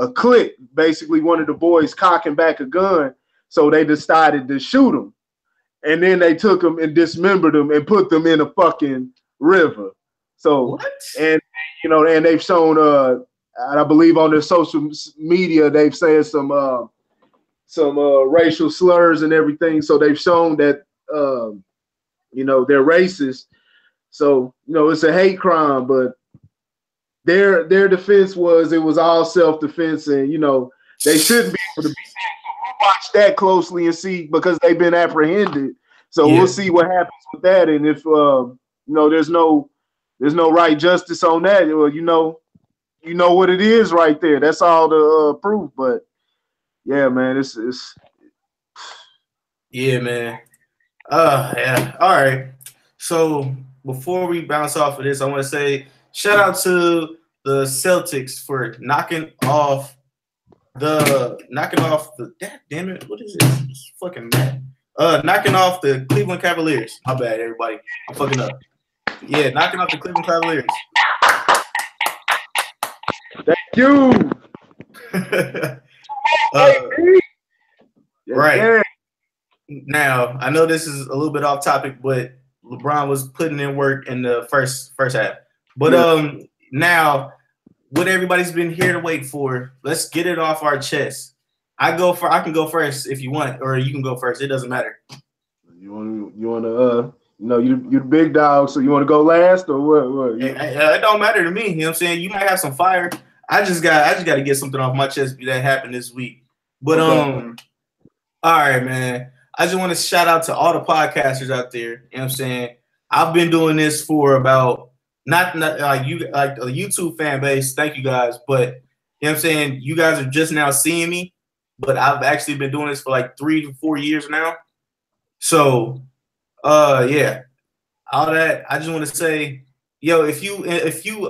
click, basically one of the boys cocking back a gun, so they decided to shoot him. And then they took them and dismembered them and put them in a fucking river. So what? And they've shown I believe on their social media they've said some racial slurs and everything. So they've shown that they're racist. So it's a hate crime, but their defense was it was all self-defense, and they shouldn't be able to be watch that closely and see because they've been apprehended. So we'll see what happens with that, and if there's no right justice on that, well, you know what it is right there. That's all the proof. But yeah, man, it's yeah, man. Yeah. All right. So before we bounce off of this, I want to say shout out to the Celtics for knocking off the damn it, what is this? It's fucking mad. Knocking off the Cleveland Cavaliers. My bad, everybody. I'm fucking up. Yeah, knocking off the Cleveland Cavaliers. Thank you. Right. Yeah. Now, I know this is a little bit off topic, but LeBron was putting in work in the first half. But now, what everybody's been here to wait for, let's get it off our chest. I can go first if you want, or you can go first. It doesn't matter. You want to you're the big dog, so you want to go last or what? It don't matter to me. You know what I'm saying? You might have some fire. I just got to get something off my chest that happened this week. But all right, man. I just want to shout out to all the podcasters out there. You know what I'm saying? I've been doing this for about not like you, like a YouTube fan base. Thank you guys. But you know what I'm saying? You guys are just now seeing me, but I've actually been doing this for like 3 to 4 years now. So, yeah, all that. I just want to say, yo, if you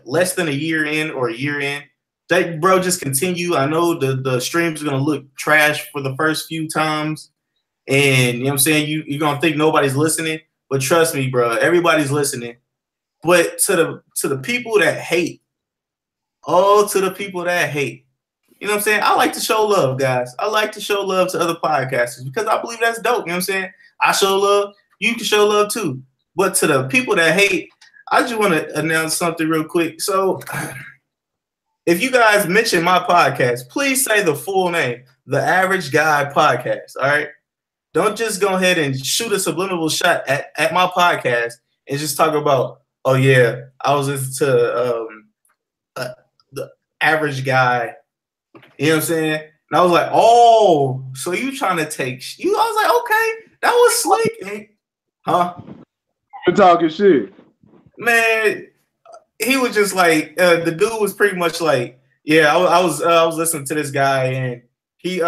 less than a year in or a year in, that bro, just continue. I know the streams are gonna look trash for the first few times, and you know what I'm saying, you're gonna think nobody's listening, but trust me, bro, everybody's listening. But to the people that hate, to the people that hate, you know what I'm saying? I like to show love, guys. I like to show love to other podcasters because I believe that's dope. You know what I'm saying? I show love, you can show love too. But to the people that hate, I just want to announce something real quick. So if you guys mention my podcast, please say the full name, The Average Guy Podcast, all right? Don't just go ahead and shoot a subliminal shot at my podcast and just talk about, Oh yeah, I was listening to the Average Guy. You know what I'm saying? And I was like, oh, so you trying to take you? I was like, okay, that was slick, huh? You're talking shit, man. He was just like the dude was pretty much like, yeah. I was listening to this guy and he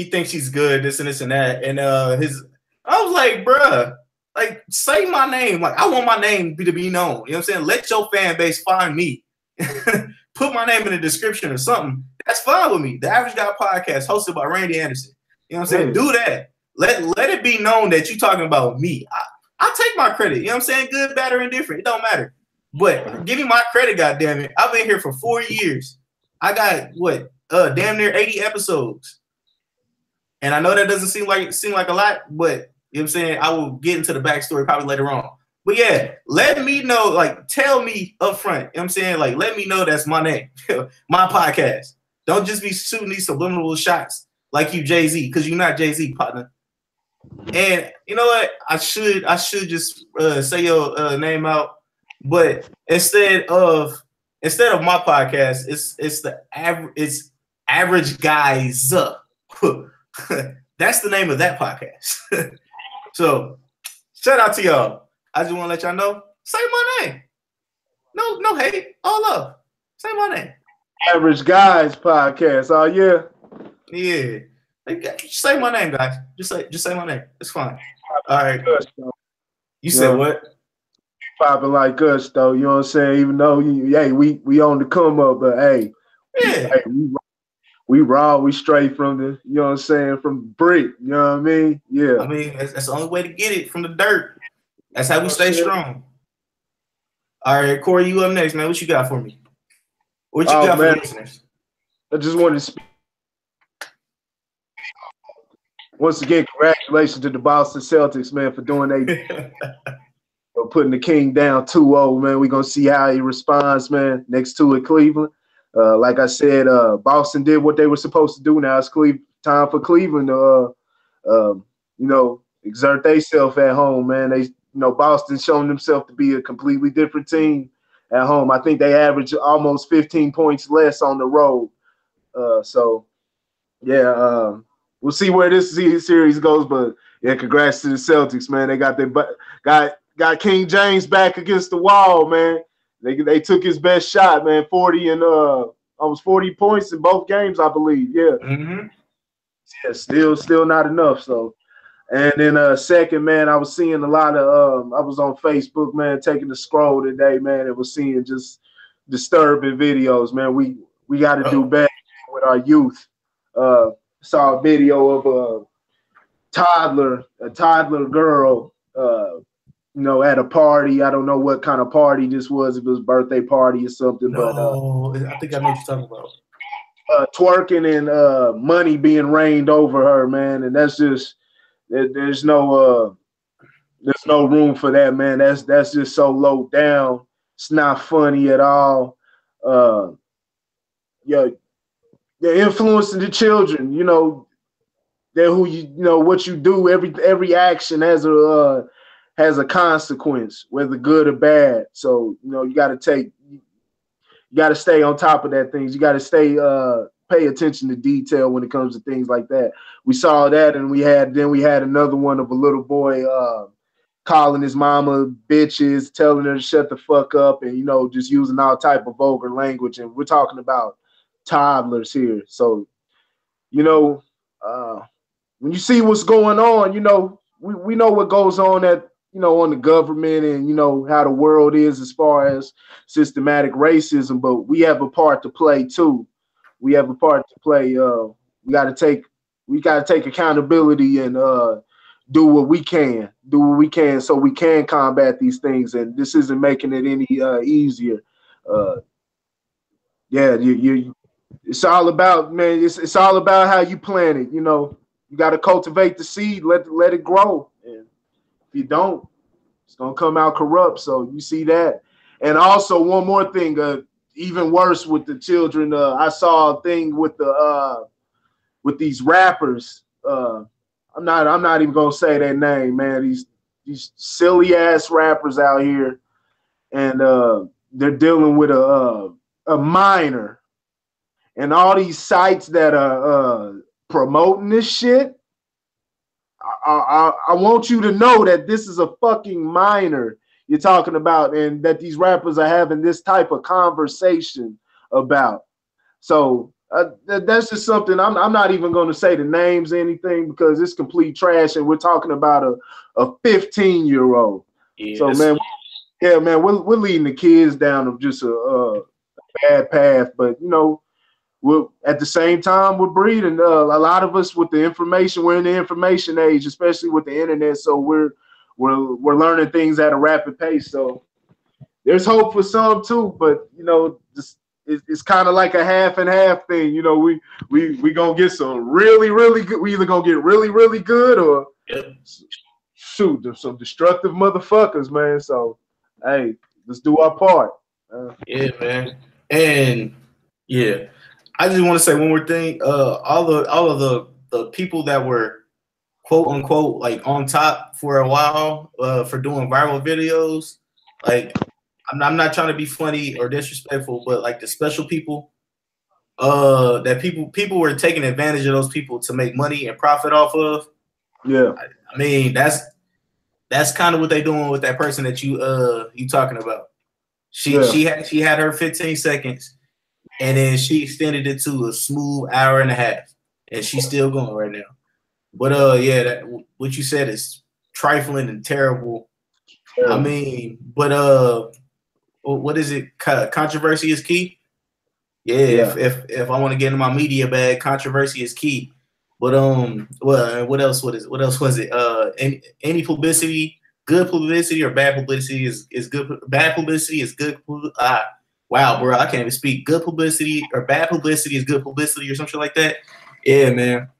thinks he's good, this and this and that, and I was like, bruh, like say my name, like I want my name to be known. You know what I'm saying? Let your fan base find me. Put my name in the description or something. That's fine with me. The Average Guy Podcast, hosted by Randy Anderson. You know what I'm saying? Do that. Let it be known that you're talking about me. I take my credit. You know what I'm saying? Good, bad, or indifferent. It don't matter. But give me my credit, goddammit. I've been here for 4 years. I got damn near 80 episodes. And I know that doesn't seem like a lot, but you know what I'm saying? I will get into the backstory probably later on. But yeah, let me know, like tell me up front. You know what I'm saying? Like let me know that's my name, my podcast. Don't just be shooting these subliminal shots like you Jay-Z, because you're not Jay-Z, partner. And you know what? I should just say your name out. But instead of my podcast, it's Average Guys. That's the name of that podcast. So shout out to y'all. I just want to let y'all know. Say my name. No hate. All love. Say my name. Average Guys Podcast. Oh yeah. Yeah. Just say my name, guys. Just say my name. It's fine. All right. You said what? Popping like us though, you know what I'm saying? Even though we on the come up, but hey, we raw, we straight from the, you know what I'm saying, from brick, you know what I mean? Yeah. I mean, that's the only way to get it, from the dirt. That's how we stay strong. All right, Corey, you up next, man. What you got for me? What you got for the listeners? I just wanted to speak. Once again, congratulations to the Boston Celtics, man, for doing putting the King down 2-0, man. We're going to see how he responds, man, next to it, Cleveland. Like I said, Boston did what they were supposed to do. Now it's time for Cleveland to, exert themselves at home, man. Boston's shown themselves to be a completely different team at home. I think they average almost 15 points less on the road. We'll see where this series goes, but yeah, congrats to the Celtics, man. They got King James back against the wall, man. They took his best shot, man. 40 and almost 40 points in both games, I believe. Yeah. Mm-hmm. Yeah, still not enough. So, and then second, man, I was seeing a lot of I was on Facebook, man, taking the scroll today, man, and was seeing just disturbing videos, man. We got to do better with our youth. Saw a video of a toddler girl, at a party. I don't know what kind of party this was, if it was a birthday party or something. No, but I think I know what you're talking about. Twerking and money being rained over her, man, and that's just there's no room for that, man. That's just so low down. It's not funny at all. They're influencing the children. They're who what you do. Every action has a consequence, whether good or bad. So you got to stay on top of that things. You got to pay attention to detail when it comes to things like that. We saw that, and we had another one of a little boy calling his mama bitches, telling her to shut the fuck up, and just using all type of vulgar language. And we're talking about toddlers here. So when you see what's going on, we know what goes on on the government, and how the world is as far as systematic racism, but we have a part to play too. We have a part to play. We got to take accountability and do what we can so we can combat these things. And this isn't making it any easier. It's all about, man. It's all about how you plant it. You got to cultivate the seed, let it grow. And if you don't, it's gonna come out corrupt. So you see that. And also one more thing, even worse with the children. I saw a thing with these rappers. I'm not even gonna say their name, man. These silly ass rappers out here, and they're dealing with a minor, and all these sites that are promoting this shit. I want you to know that this is a fucking minor you're talking about, and that these rappers are having this type of conversation about. So that's just something I'm not even going to say the names or anything, because it's complete trash, and we're talking about a 15-year-old. Yes. So man, yeah, man, we're leading the kids down of just a bad path, but you know, we're at the same time we're breeding. A lot of us with the information, we're in the information age, especially with the internet. So we're learning things at a rapid pace. So there's hope for some too, but you know, it's kind of like a half and half thing. You know, we gonna get some really, really good. We either gonna get really, really good, or shoot, there's some destructive motherfuckers, man. So hey, let's do our part. Yeah, man. And yeah, I just want to say one more thing. All of the people that were quote unquote like on top for a while for doing viral videos, like I'm not trying to be funny or disrespectful, but like the special people, that people were taking advantage of those people to make money and profit off of. Yeah, I mean that's kind of what they're doing with that person that you talking about. She had her 15 seconds. And then she extended it to a smooth hour and a half, and she's still going right now. But yeah, what you said is trifling and terrible. I mean, but what is it? Controversy is key. Yeah. If I want to get in my media bag, controversy is key. But what else was it? Any publicity, good publicity or bad publicity is good. Bad publicity is good. Wow, bro, I can't even speak. Good publicity or bad publicity is good publicity or something like that. Yeah, man.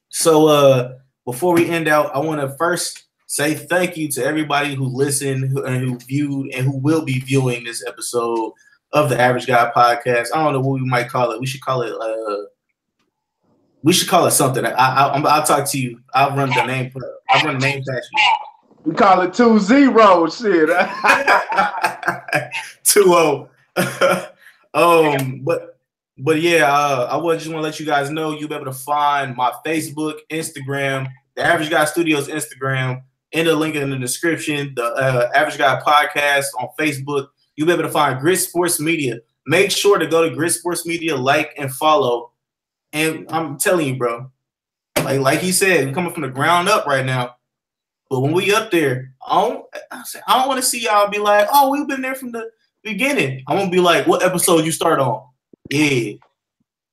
So before we end out, I want to first say thank you to everybody who listened and who viewed and who will be viewing this episode of the Average Guy Podcast. I don't know what we might call it. We should call it something. I'll talk to you. I'll run the name past you. We call it 2-0 shit. 2-0. But yeah, I just want to let you guys know you'll be able to find my Facebook, Instagram, the Average Guy Studios Instagram, and the link in the description. The Average Guy Podcast on Facebook. You'll be able to find Grit Sports Media. Make sure to go to Grit Sports Media, like and follow. And I'm telling you, bro, like he said, we're coming from the ground up right now. But when we up there, I don't want to see y'all be like, oh, we've been there from the beginning. I won't be like, what episode you start on? Yeah,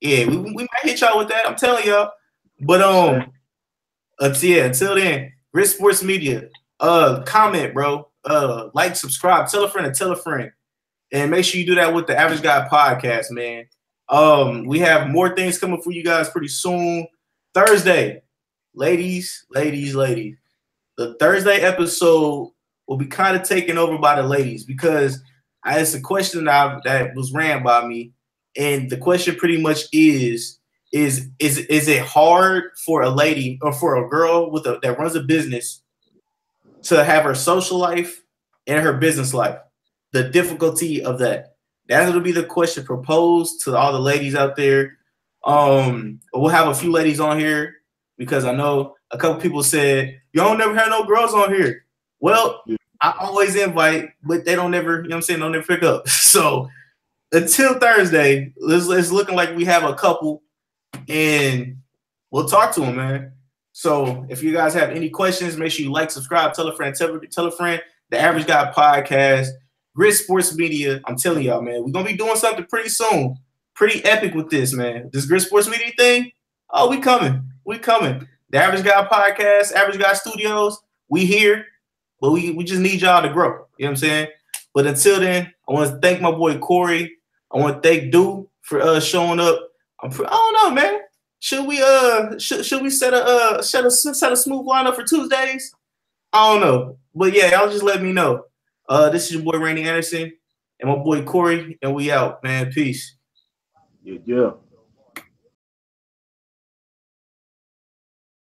we might hit y'all with that. I'm telling y'all. But until then, Grit Sports Media. Comment, bro. Like, subscribe, tell a friend and tell a friend, and make sure you do that with the Average Guy Podcast, man. We have more things coming for you guys pretty soon. Thursday, ladies. The Thursday episode will be kind of taken over by the ladies, because I asked a question that was ran by me, and the question pretty much is it hard for a lady or for a girl that runs a business to have her social life and her business life? The difficulty of that. That's going to be the question proposed to all the ladies out there. We'll have a few ladies on here, because I know a couple people said, y'all never had no girls on here. Well, I always invite, but they don't never, you know what I'm saying, don't never pick up. So until Thursday, it's looking like we have a couple, and we'll talk to them, man. So if you guys have any questions, make sure you like, subscribe, tell a friend, tell a friend. The Average Guy Podcast, Grit Sports Media. I'm telling y'all, man, we're going to be doing something pretty soon. Pretty epic with this, man. This Grit Sports Media thing, oh, we coming. The Average Guy Podcast, Average Guy Studios, we here, but we just need y'all to grow. You know what I'm saying? But until then, I want to thank my boy Corey. I want to thank Du for showing up. I don't know, man. Should we set a smooth lineup for Tuesdays? I don't know, but yeah, y'all just let me know. This is your boy Randy Anderson and my boy Corey, and we out, man. Peace. Yeah.